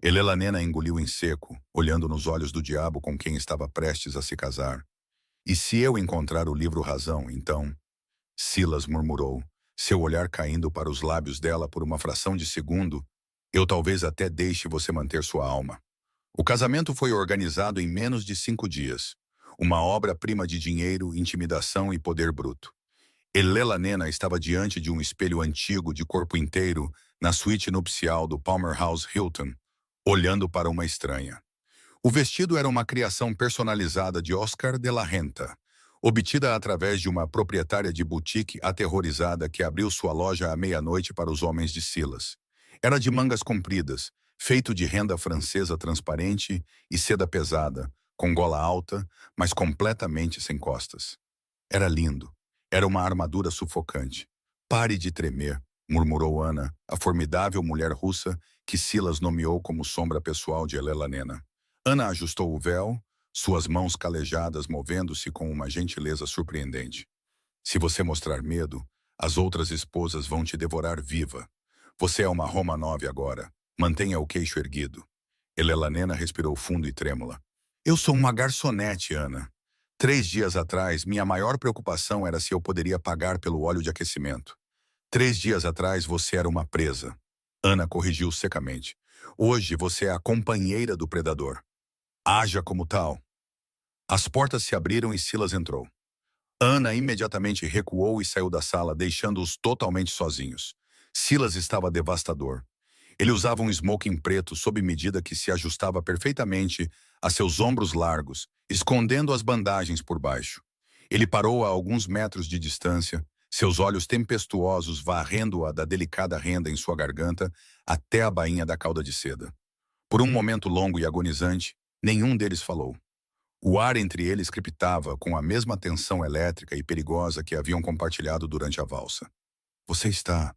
Elelanena engoliu em seco, olhando nos olhos do diabo com quem estava prestes a se casar. E se eu encontrar o livro razão, então... Silas murmurou, seu olhar caindo para os lábios dela por uma fração de segundo. Eu talvez até deixe você manter sua alma. O casamento foi organizado em menos de 5 dias. Uma obra-prima de dinheiro, intimidação e poder bruto. Elelanena estava diante de um espelho antigo de corpo inteiro na suíte nupcial do Palmer House Hilton, olhando para uma estranha. O vestido era uma criação personalizada de Oscar de la Renta, obtida através de uma proprietária de boutique aterrorizada que abriu sua loja à meia-noite para os homens de Silas. Era de mangas compridas, feito de renda francesa transparente e seda pesada, com gola alta, mas completamente sem costas. Era lindo. Era uma armadura sufocante. Pare de tremer, murmurou Ana, a formidável mulher russa que Silas nomeou como sombra pessoal de Elelanena. Ana ajustou o véu, suas mãos calejadas movendo-se com uma gentileza surpreendente. Se você mostrar medo, as outras esposas vão te devorar viva. Você é uma Romanov agora. Mantenha o queixo erguido. Elelanena respirou fundo e trêmula. Eu sou uma garçonete, Ana. 3 dias atrás, minha maior preocupação era se eu poderia pagar pelo óleo de aquecimento. 3 dias atrás, você era uma presa. Ana corrigiu secamente. Hoje, você é a companheira do predador. Haja como tal. As portas se abriram e Silas entrou. Ana imediatamente recuou e saiu da sala, deixando-os totalmente sozinhos. Silas estava devastador. Ele usava um smoking preto sob medida que se ajustava perfeitamente a seus ombros largos, escondendo as bandagens por baixo. Ele parou a alguns metros de distância, seus olhos tempestuosos varrendo-a da delicada renda em sua garganta até a bainha da cauda de seda. Por um momento longo e agonizante, nenhum deles falou. O ar entre eles crepitava com a mesma tensão elétrica e perigosa que haviam compartilhado durante a valsa. Você está...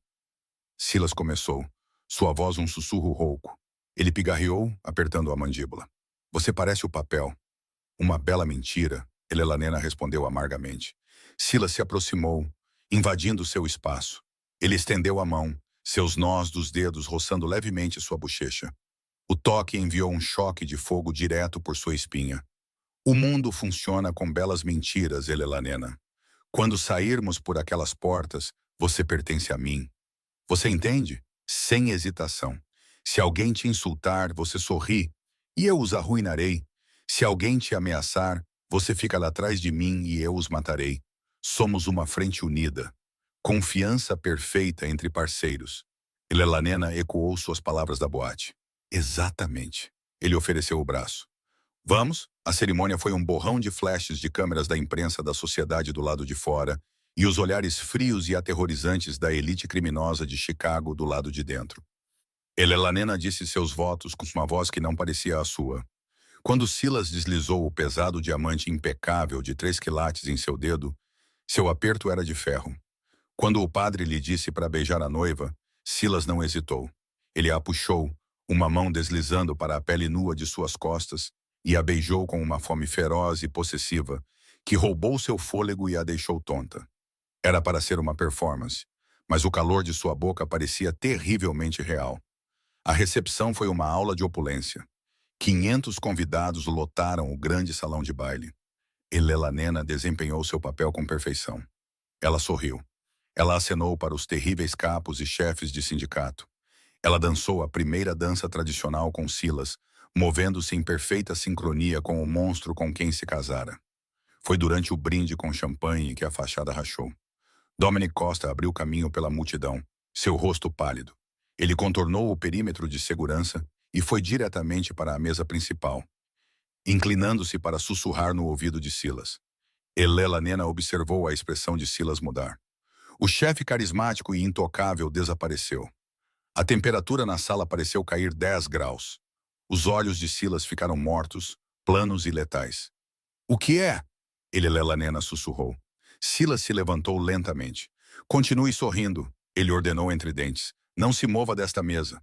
Silas começou, sua voz um sussurro rouco. Ele pigarreou, apertando a mandíbula. Você parece o papel. Uma bela mentira, Elelanena respondeu amargamente. Silas se aproximou, invadindo seu espaço. Ele estendeu a mão, seus nós dos dedos roçando levemente sua bochecha. O toque enviou um choque de fogo direto por sua espinha. O mundo funciona com belas mentiras, Elelanena. Quando sairmos por aquelas portas, você pertence a mim. Você entende? Sem hesitação. Se alguém te insultar, você sorri, e eu os arruinarei. Se alguém te ameaçar, você fica lá atrás de mim e eu os matarei. Somos uma frente unida. Confiança perfeita entre parceiros. Elelanena ecoou suas palavras da boate. Exatamente. Ele ofereceu o braço. Vamos? A cerimônia foi um borrão de flashes de câmeras da imprensa da sociedade do lado de fora e os olhares frios e aterrorizantes da elite criminosa de Chicago do lado de dentro. Elelanena disse seus votos com uma voz que não parecia a sua. Quando Silas deslizou o pesado diamante impecável de 3 quilates em seu dedo, seu aperto era de ferro. Quando o padre lhe disse para beijar a noiva, Silas não hesitou. Ele a puxou, uma mão deslizando para a pele nua de suas costas, e a beijou com uma fome feroz e possessiva, que roubou seu fôlego e a deixou tonta. Era para ser uma performance, mas o calor de sua boca parecia terrivelmente real. A recepção foi uma aula de opulência. 500 convidados lotaram o grande salão de baile. Elelanena desempenhou seu papel com perfeição. Ela sorriu. Ela acenou para os terríveis capos e chefes de sindicato. Ela dançou a primeira dança tradicional com Silas, movendo-se em perfeita sincronia com o monstro com quem se casara. Foi durante o brinde com champanhe que a fachada rachou. Dominic Costa abriu caminho pela multidão, seu rosto pálido. Ele contornou o perímetro de segurança e foi diretamente para a mesa principal, inclinando-se para sussurrar no ouvido de Silas. Elelanena observou a expressão de Silas mudar. O chefe carismático e intocável desapareceu. A temperatura na sala pareceu cair 10 graus. Os olhos de Silas ficaram mortos, planos e letais. O que é? Elelanena sussurrou. Silas se levantou lentamente. Continue sorrindo, ele ordenou entre dentes. Não se mova desta mesa.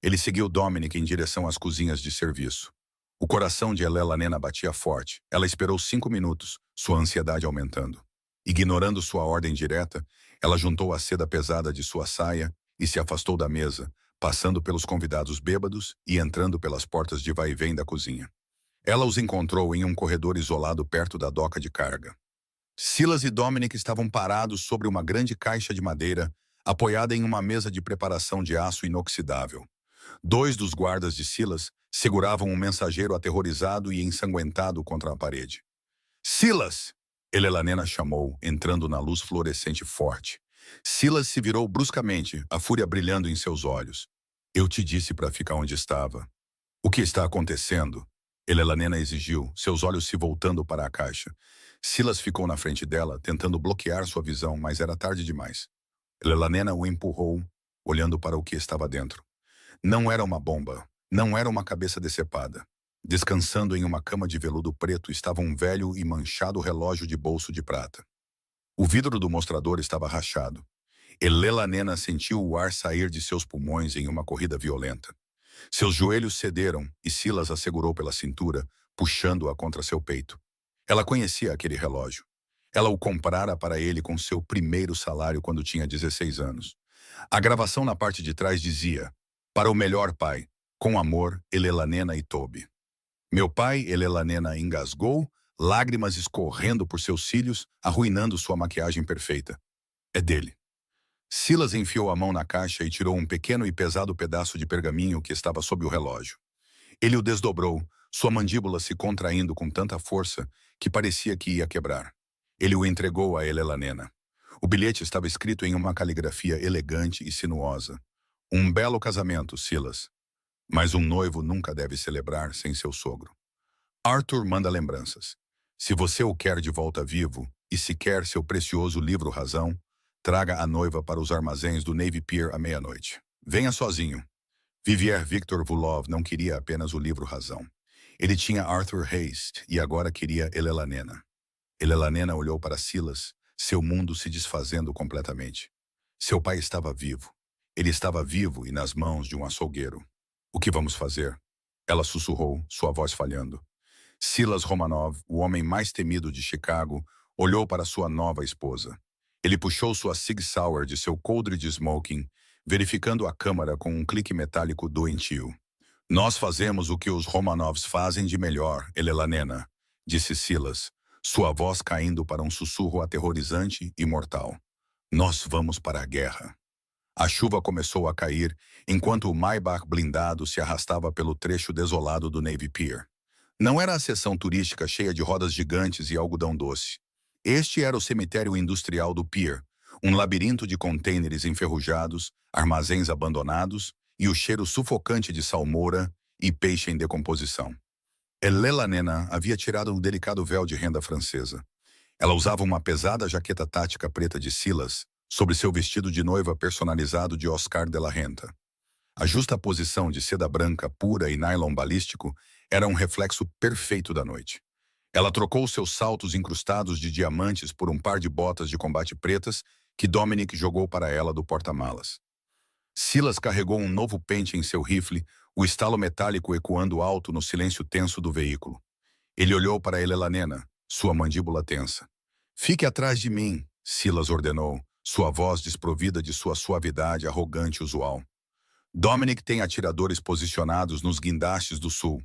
Ele seguiu Dominic em direção às cozinhas de serviço. O coração de Elelanena batia forte. Ela esperou 5 minutos, sua ansiedade aumentando. Ignorando sua ordem direta, ela juntou a seda pesada de sua saia e se afastou da mesa, passando pelos convidados bêbados e entrando pelas portas de vai e vem da cozinha. Ela os encontrou em um corredor isolado perto da doca de carga. Silas e Dominic estavam parados sobre uma grande caixa de madeira, apoiada em uma mesa de preparação de aço inoxidável. 2 dos guardas de Silas seguravam um mensageiro aterrorizado e ensanguentado contra a parede. Silas! Elelanena chamou, entrando na luz fluorescente forte. Silas se virou bruscamente, a fúria brilhando em seus olhos. Eu te disse para ficar onde estava. O que está acontecendo? Elelanena exigiu, seus olhos se voltando para a caixa. Silas ficou na frente dela, tentando bloquear sua visão, mas era tarde demais. Elelanena o empurrou, olhando para o que estava dentro. Não era uma bomba, não era uma cabeça decepada. Descansando em uma cama de veludo preto estava um velho e manchado relógio de bolso de prata. O vidro do mostrador estava rachado. Elelanena sentiu o ar sair de seus pulmões em uma corrida violenta. Seus joelhos cederam e Silas a segurou pela cintura, puxando-a contra seu peito. Ela conhecia aquele relógio. Ela o comprara para ele com seu primeiro salário quando tinha 16 anos. A gravação na parte de trás dizia: para o melhor pai, com amor, Elelanena e Toby. Meu pai, Elelanena engasgou, lágrimas escorrendo por seus cílios, arruinando sua maquiagem perfeita. É dele. Silas enfiou a mão na caixa e tirou um pequeno e pesado pedaço de pergaminho que estava sob o relógio. Ele o desdobrou, sua mandíbula se contraindo com tanta força que parecia que ia quebrar. Ele o entregou a Elelanena. O bilhete estava escrito em uma caligrafia elegante e sinuosa. Um belo casamento, Silas. Mas um noivo nunca deve celebrar sem seu sogro. Arthur manda lembranças. Se você o quer de volta vivo, e se quer seu precioso livro Razão, traga a noiva para os armazéns do Navy Pier à meia-noite. Venha sozinho. Vivier Victor Vulov não queria apenas o livro Razão. Ele tinha Arthur Haste e agora queria Elelanena. Elelanena olhou para Silas, seu mundo se desfazendo completamente. Seu pai estava vivo. Ele estava vivo e nas mãos de um açougueiro. O que vamos fazer? Ela sussurrou, sua voz falhando. Silas Romanov, o homem mais temido de Chicago, olhou para sua nova esposa. Ele puxou sua Sig Sauer de seu coldre de smoking, verificando a câmara com um clique metálico doentio. Nós fazemos o que os Romanovs fazem de melhor, Elelanena, disse Silas, sua voz caindo para um sussurro aterrorizante e mortal. Nós vamos para a guerra. A chuva começou a cair, enquanto o Maybach blindado se arrastava pelo trecho desolado do Navy Pier. Não era a seção turística cheia de rodas gigantes e algodão doce. Este era o cemitério industrial do Pier, um labirinto de contêineres enferrujados, armazéns abandonados e o cheiro sufocante de salmoura e peixe em decomposição. Elelanena havia tirado um delicado véu de renda francesa. Ela usava uma pesada jaqueta tática preta de Silas sobre seu vestido de noiva personalizado de Oscar de la Renta. A justa posição de seda branca pura e nylon balístico era um reflexo perfeito da noite. Ela trocou seus saltos incrustados de diamantes por um par de botas de combate pretas que Dominic jogou para ela do porta-malas. Silas carregou um novo pente em seu rifle, o estalo metálico ecoando alto no silêncio tenso do veículo. Ele olhou para Elelanena, sua mandíbula tensa. Fique atrás de mim, Silas ordenou, sua voz desprovida de sua suavidade arrogante usual. Dominic tem atiradores posicionados nos guindastes do sul.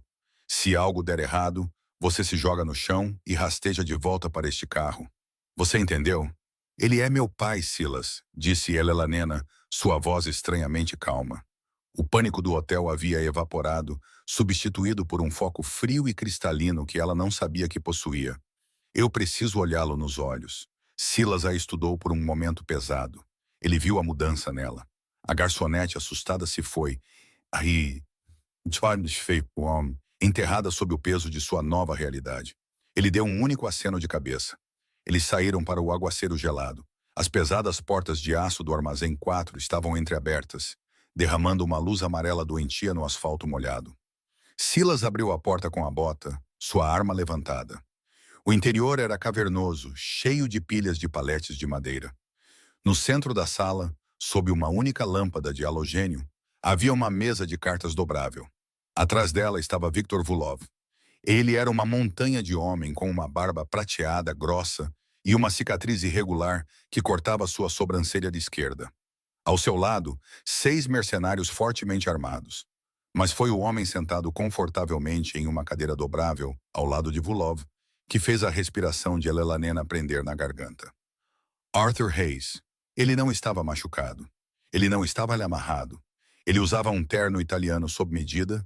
Se algo der errado, você se joga no chão e rasteja de volta para este carro. Você entendeu? Ele é meu pai, Silas, disse Elelanena, sua voz estranhamente calma. O pânico do hotel havia evaporado, substituído por um foco frio e cristalino que ela não sabia que possuía. Eu preciso olhá-lo nos olhos. Silas a estudou por um momento pesado. Ele viu a mudança nela. A garçonete assustada se foi. Aí, enterrada sob o peso de sua nova realidade. Ele deu um único aceno de cabeça. Eles saíram para o aguaceiro gelado. As pesadas portas de aço do armazém 4 estavam entreabertas, derramando uma luz amarela doentia no asfalto molhado. Silas abriu a porta com a bota, sua arma levantada. O interior era cavernoso, cheio de pilhas de paletes de madeira. No centro da sala, sob uma única lâmpada de halogênio, havia uma mesa de cartas dobrável. Atrás dela estava Viktor Vulov. Ele era uma montanha de homem com uma barba prateada, grossa, e uma cicatriz irregular que cortava sua sobrancelha de esquerda. Ao seu lado, 6 mercenários fortemente armados. Mas foi o homem sentado confortavelmente em uma cadeira dobrável, ao lado de Vulov, que fez a respiração de Elelanena prender na garganta. Arthur Hayes. Ele não estava machucado. Ele não estava ali amarrado. Ele usava um terno italiano sob medida,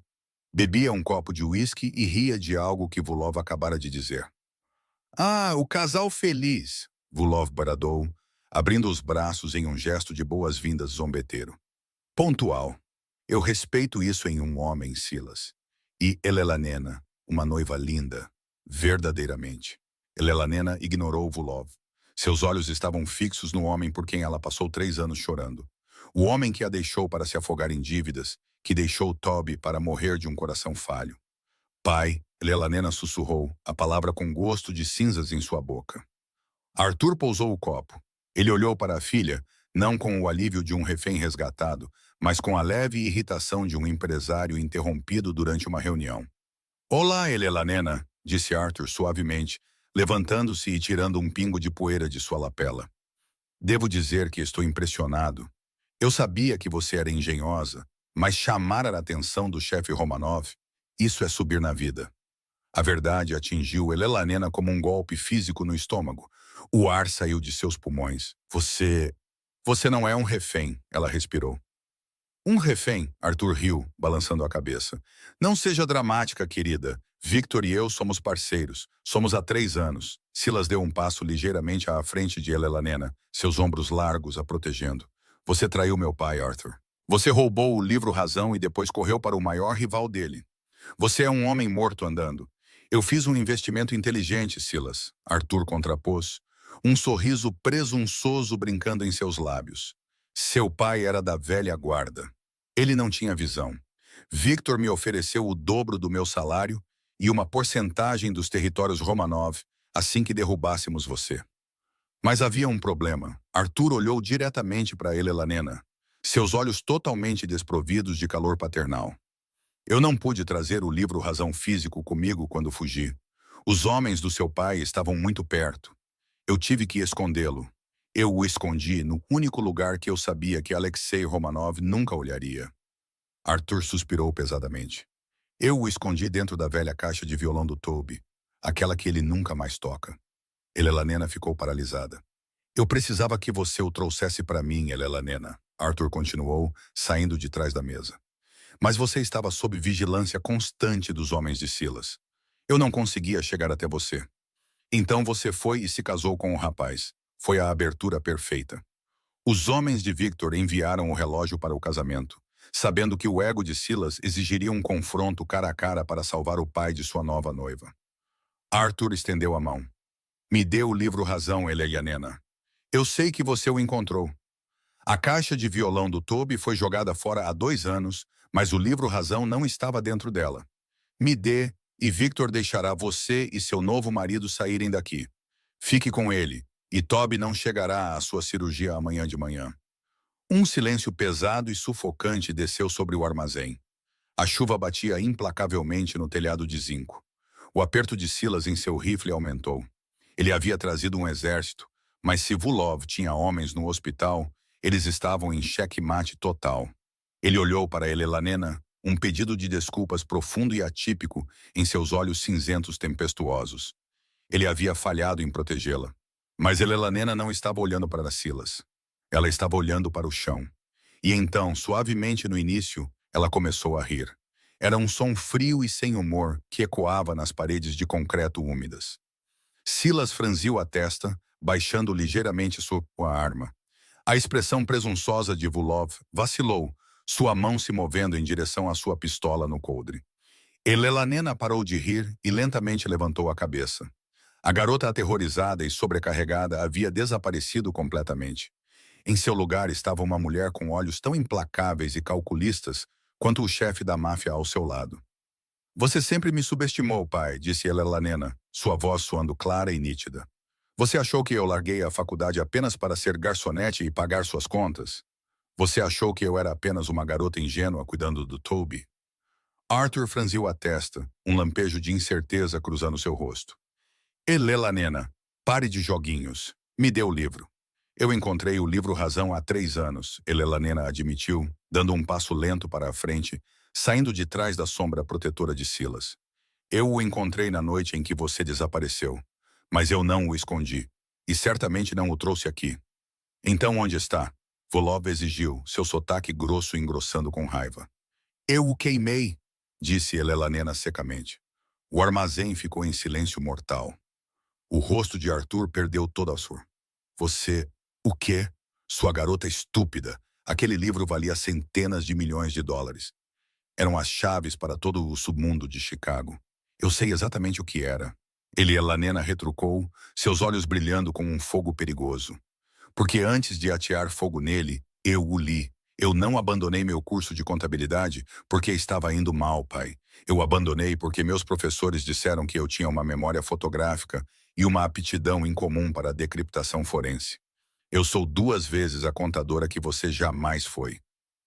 bebia um copo de uísque e ria de algo que Vulov acabara de dizer. Ah, o casal feliz, Vulov bradou, abrindo os braços em um gesto de boas-vindas zombeteiro. Pontual. Eu respeito isso em um homem, Silas. E Elelanena, uma noiva linda, verdadeiramente. Elelanena ignorou Vulov. Seus olhos estavam fixos no homem por quem ela passou 3 anos chorando. O homem que a deixou para se afogar em dívidas, que deixou Toby para morrer de um coração falho. Pai, Elelanena sussurrou, a palavra com gosto de cinzas em sua boca. Arthur pousou o copo. Ele olhou para a filha, não com o alívio de um refém resgatado, mas com a leve irritação de um empresário interrompido durante uma reunião. Olá, Elelanena, disse Arthur suavemente, levantando-se e tirando um pingo de poeira de sua lapela. Devo dizer que estou impressionado. Eu sabia que você era engenhosa, mas chamar a atenção do chefe Romanov, isso é subir na vida. A verdade atingiu Elelanena como um golpe físico no estômago. O ar saiu de seus pulmões. Você não é um refém, ela respirou. Um refém, Arthur riu, balançando a cabeça. Não seja dramática, querida. Victor e eu somos parceiros. Somos há 3 anos. Silas deu um passo ligeiramente à frente de Elelanena, seus ombros largos a protegendo. Você traiu meu pai, Arthur. Você roubou o livro Razão e depois correu para o maior rival dele. Você é um homem morto andando. Eu fiz um investimento inteligente, Silas, Arthur contrapôs, um sorriso presunçoso brincando em seus lábios. Seu pai era da velha guarda. Ele não tinha visão. Victor me ofereceu o dobro do meu salário e uma porcentagem dos territórios Romanov assim que derrubássemos você. Mas havia um problema. Arthur olhou diretamente para Helena, seus olhos totalmente desprovidos de calor paternal. Eu não pude trazer o livro Razão Físico comigo quando fugi. Os homens do seu pai estavam muito perto. Eu tive que escondê-lo. Eu o escondi no único lugar que eu sabia que Alexei Romanov nunca olharia. Arthur suspirou pesadamente. Eu o escondi dentro da velha caixa de violão do Toby, aquela que ele nunca mais toca. Helena ficou paralisada. Eu precisava que você o trouxesse para mim, Helena. Arthur continuou, saindo de trás da mesa. Mas você estava sob vigilância constante dos homens de Silas. Eu não conseguia chegar até você. Então você foi e se casou com o rapaz. Foi a abertura perfeita. Os homens de Victor enviaram o relógio para o casamento, sabendo que o ego de Silas exigiria um confronto cara a cara para salvar o pai de sua nova noiva. Arthur estendeu a mão. Me dê o livro Razão, Helena. Eu sei que você o encontrou. A caixa de violão do Toby foi jogada fora há 2 anos, mas o livro Razão não estava dentro dela. Me dê, e Victor deixará você e seu novo marido saírem daqui. Fique com ele, e Toby não chegará à sua cirurgia amanhã de manhã. Um silêncio pesado e sufocante desceu sobre o armazém. A chuva batia implacavelmente no telhado de zinco. O aperto de Silas em seu rifle aumentou. Ele havia trazido um exército, mas se Vulov tinha homens no hospital, eles estavam em xeque-mate total. Ele olhou para Helena, um pedido de desculpas profundo e atípico em seus olhos cinzentos tempestuosos. Ele havia falhado em protegê-la. Mas Helena não estava olhando para Silas. Ela estava olhando para o chão. E então, suavemente no início, ela começou a rir. Era um som frio e sem humor que ecoava nas paredes de concreto úmidas. Silas franziu a testa, baixando ligeiramente sua arma. A expressão presunçosa de Vulov vacilou, sua mão se movendo em direção à sua pistola no coldre. Helena parou de rir e lentamente levantou a cabeça. A garota aterrorizada e sobrecarregada havia desaparecido completamente. Em seu lugar estava uma mulher com olhos tão implacáveis e calculistas quanto o chefe da máfia ao seu lado. Você sempre me subestimou, pai, disse Helena, sua voz soando clara e nítida. Você achou que eu larguei a faculdade apenas para ser garçonete e pagar suas contas? Você achou que eu era apenas uma garota ingênua cuidando do Toby? Arthur franziu a testa, um lampejo de incerteza cruzando seu rosto. Helena, pare de joguinhos. Me dê o livro. Eu encontrei o livro Razão há 3 anos, Helena admitiu, dando um passo lento para a frente, saindo de trás da sombra protetora de Silas. Eu o encontrei na noite em que você desapareceu, mas eu não o escondi, e certamente não o trouxe aqui. Então onde está? Vulov exigiu, seu sotaque grosso engrossando com raiva. Eu o queimei, disse Helena secamente. O armazém ficou em silêncio mortal. O rosto de Arthur perdeu toda a sua. Você... O quê? Sua garota estúpida. Aquele livro valia centenas de milhões de dólares. Eram as chaves para todo o submundo de Chicago. Eu sei exatamente o que era. Helena retrucou, seus olhos brilhando com um fogo perigoso. Porque antes de atear fogo nele, eu o li. Eu não abandonei meu curso de contabilidade porque estava indo mal, pai. Eu abandonei porque meus professores disseram que eu tinha uma memória fotográfica e uma aptidão incomum para a decriptação forense. Eu sou 2 vezes a contadora que você jamais foi.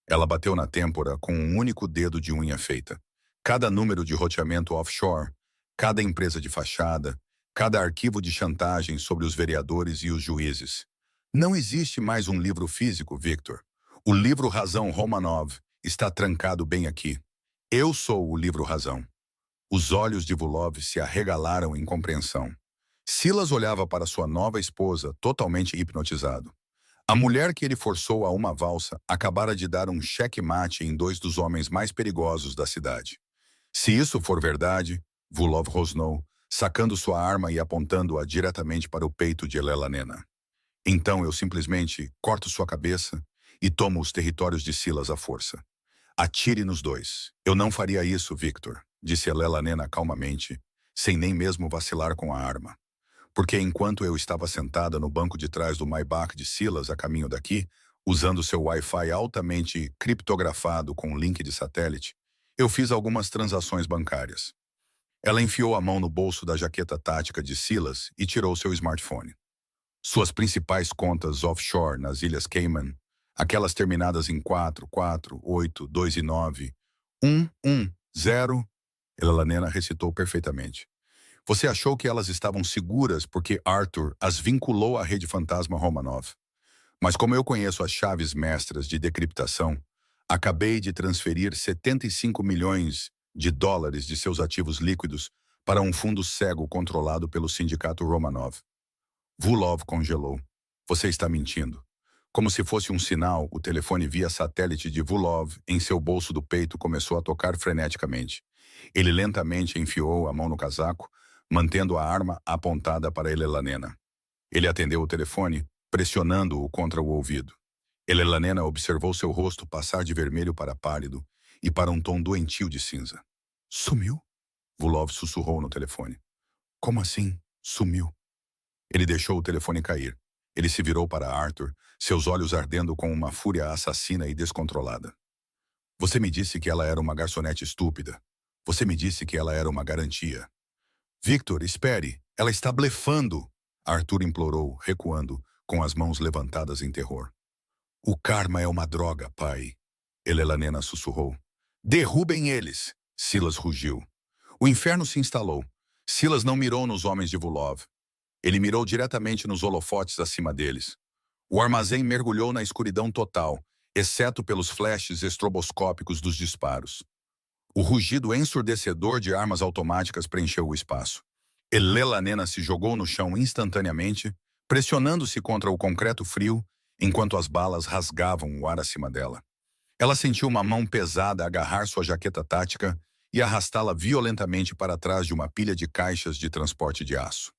Ela bateu na têmpora com um único dedo de unha feita. Cada número de roteamento offshore, cada empresa de fachada, cada arquivo de chantagem sobre os vereadores e os juízes. Não existe mais um livro físico, Victor. O livro Razão Romanov está trancado bem aqui. Eu sou o livro Razão. Os olhos de Vulov se arregalaram em compreensão. Silas olhava para sua nova esposa, totalmente hipnotizado. A mulher que ele forçou a uma valsa acabara de dar um cheque-mate em 2 dos homens mais perigosos da cidade. Se isso for verdade, Vulov rosnou, sacando sua arma e apontando-a diretamente para o peito de Helena. Então eu simplesmente corto sua cabeça e tomo os territórios de Silas à força. Atire nos 2. Eu não faria isso, Victor, disse Helena calmamente, sem nem mesmo vacilar com a arma. Porque enquanto eu estava sentada no banco de trás do Maybach de Silas a caminho daqui, usando seu Wi-Fi altamente criptografado com link de satélite, eu fiz algumas transações bancárias. Ela enfiou a mão no bolso da jaqueta tática de Silas e tirou seu smartphone. Suas principais contas offshore nas Ilhas Cayman, aquelas terminadas em 4, 4, 8, 2 e 9, 1, 1, 0, Elanena recitou perfeitamente. Você achou que elas estavam seguras porque Arthur as vinculou à rede fantasma Romanov. Mas como eu conheço as chaves mestras de decriptação, acabei de transferir 75 milhões de dólares de seus ativos líquidos para um fundo cego controlado pelo sindicato Romanov. Vulov congelou. Você está mentindo. Como se fosse um sinal, o telefone via satélite de Vulov em seu bolso do peito começou a tocar freneticamente. Ele lentamente enfiou a mão no casaco, mantendo a arma apontada para Elanena. Ele atendeu o telefone, pressionando-o contra o ouvido. Elanena observou seu rosto passar de vermelho para pálido e para um tom doentio de cinza. Sumiu? Vulov sussurrou no telefone. Como assim? Sumiu? Ele deixou o telefone cair. Ele se virou para Arthur, seus olhos ardendo com uma fúria assassina e descontrolada. Você me disse que ela era uma garçonete estúpida. Você me disse que ela era uma garantia. Victor, espere. Ela está blefando. Arthur implorou, recuando, com as mãos levantadas em terror. O karma é uma droga, pai. Elanena sussurrou. Derrubem eles. Silas rugiu. O inferno se instalou. Silas não mirou nos homens de Vulov. Ele mirou diretamente nos holofotes acima deles. O armazém mergulhou na escuridão total, exceto pelos flashes estroboscópicos dos disparos. O rugido ensurdecedor de armas automáticas preencheu o espaço. Elanena se jogou no chão instantaneamente, pressionando-se contra o concreto frio, enquanto as balas rasgavam o ar acima dela. Ela sentiu uma mão pesada agarrar sua jaqueta tática e arrastá-la violentamente para trás de uma pilha de caixas de transporte de aço.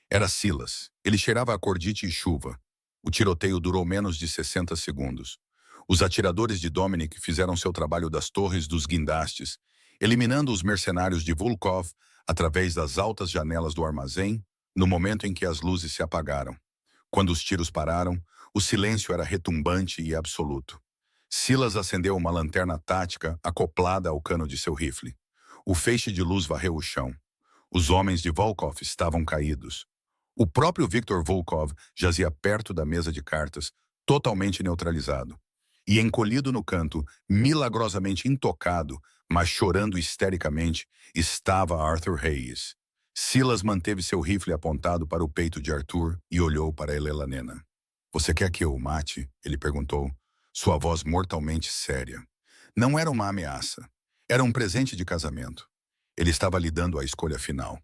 Era Silas. Ele cheirava a cordite e chuva. O tiroteio durou menos de 60 segundos. Os atiradores de Dominic fizeram seu trabalho das torres dos guindastes, eliminando os mercenários de Volkov através das altas janelas do armazém, no momento em que as luzes se apagaram. Quando os tiros pararam, o silêncio era retumbante e absoluto. Silas acendeu uma lanterna tática acoplada ao cano de seu rifle. O feixe de luz varreu o chão. Os homens de Volkov estavam caídos. O próprio Viktor Volkov jazia perto da mesa de cartas, totalmente neutralizado. E encolhido no canto, milagrosamente intocado, mas chorando histericamente, estava Arthur Hayes. Silas manteve seu rifle apontado para o peito de Arthur e olhou para Elanena. Você quer que eu o mate? Ele perguntou, sua voz mortalmente séria. Não era uma ameaça. Era um presente de casamento. Ele estava lhe dando a escolha final.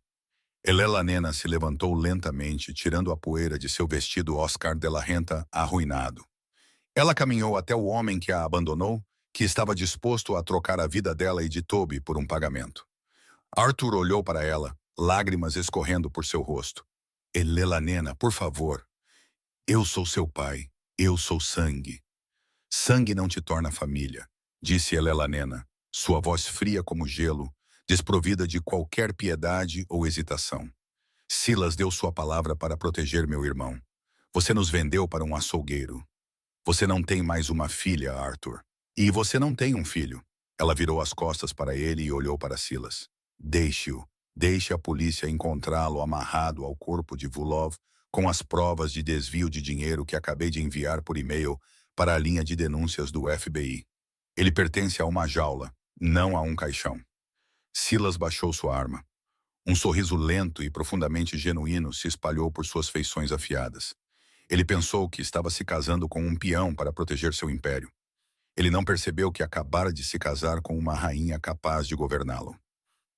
Elanena se levantou lentamente, tirando a poeira de seu vestido Oscar de la Renta arruinado. Ela caminhou até o homem que a abandonou, que estava disposto a trocar a vida dela e de Toby por um pagamento. Arthur olhou para ela, lágrimas escorrendo por seu rosto. Elanena, por favor. Eu sou seu pai. Eu sou sangue. Sangue não te torna família, disse Elanena, sua voz fria como gelo, desprovida de qualquer piedade ou hesitação. Silas deu sua palavra para proteger meu irmão. Você nos vendeu para um açougueiro. Você não tem mais uma filha, Arthur. E você não tem um filho. Ela virou as costas para ele e olhou para Silas. Deixe-o. Deixe a polícia encontrá-lo amarrado ao corpo de Vulov com as provas de desvio de dinheiro que acabei de enviar por e-mail para a linha de denúncias do FBI. Ele pertence a uma jaula, não a um caixão. Silas baixou sua arma. Um sorriso lento e profundamente genuíno se espalhou por suas feições afiadas. Ele pensou que estava se casando com um peão para proteger seu império. Ele não percebeu que acabara de se casar com uma rainha capaz de governá-lo.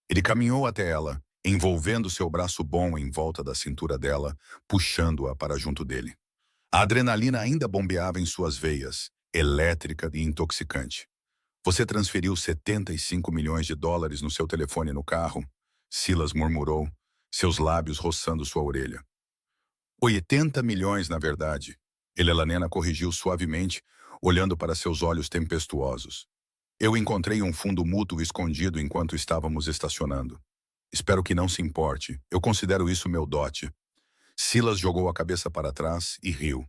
Ele caminhou até ela, envolvendo seu braço bom em volta da cintura dela, puxando-a para junto dele. A adrenalina ainda bombeava em suas veias, elétrica e intoxicante. Você transferiu 75 milhões de dólares no seu telefone no carro? Silas murmurou, seus lábios roçando sua orelha. 80 milhões, na verdade. Elanena corrigiu suavemente, olhando para seus olhos tempestuosos. Eu encontrei um fundo mútuo escondido enquanto estávamos estacionando. Espero que não se importe. Eu considero isso meu dote. Silas jogou a cabeça para trás e riu.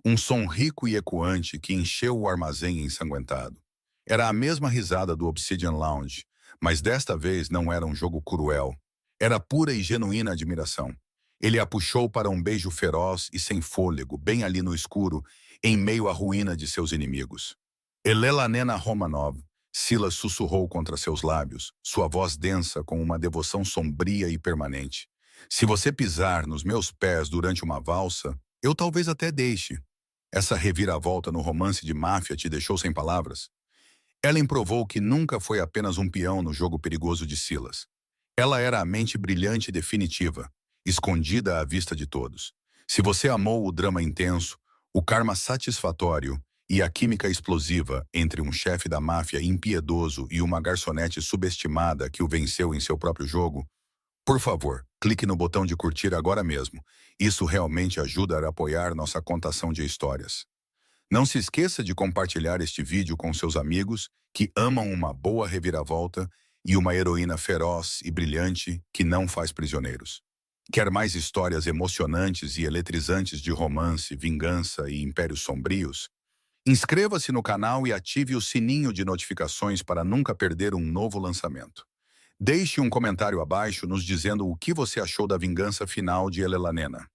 Um som rico e ecoante que encheu o armazém ensanguentado. Era a mesma risada do Obsidian Lounge, Mas desta vez não era um jogo cruel. Era pura e genuína admiração. Ele a puxou para um beijo feroz e sem fôlego, bem ali no escuro, em meio à ruína de seus inimigos. Elelanena Romanov, Silas sussurrou contra seus lábios, sua voz densa com uma devoção sombria e permanente. Se você pisar nos meus pés durante uma valsa, eu talvez até deixe. Essa reviravolta no romance de máfia te deixou sem palavras? Ellen provou que nunca foi apenas um peão no jogo perigoso de Silas. Ela era a mente brilhante e definitiva, escondida à vista de todos. Se você amou o drama intenso, o karma satisfatório e a química explosiva entre um chefe da máfia impiedoso e uma garçonete subestimada que o venceu em seu próprio jogo, por favor, clique no botão de curtir agora mesmo. Isso realmente ajuda a apoiar nossa contação de histórias. Não se esqueça de compartilhar este vídeo com seus amigos que amam uma boa reviravolta e uma heroína feroz e brilhante que não faz prisioneiros. Quer mais histórias emocionantes e eletrizantes de romance, vingança e impérios sombrios? Inscreva-se no canal e ative o sininho de notificações para nunca perder um novo lançamento. Deixe um comentário abaixo nos dizendo o que você achou da vingança final de Elelanena.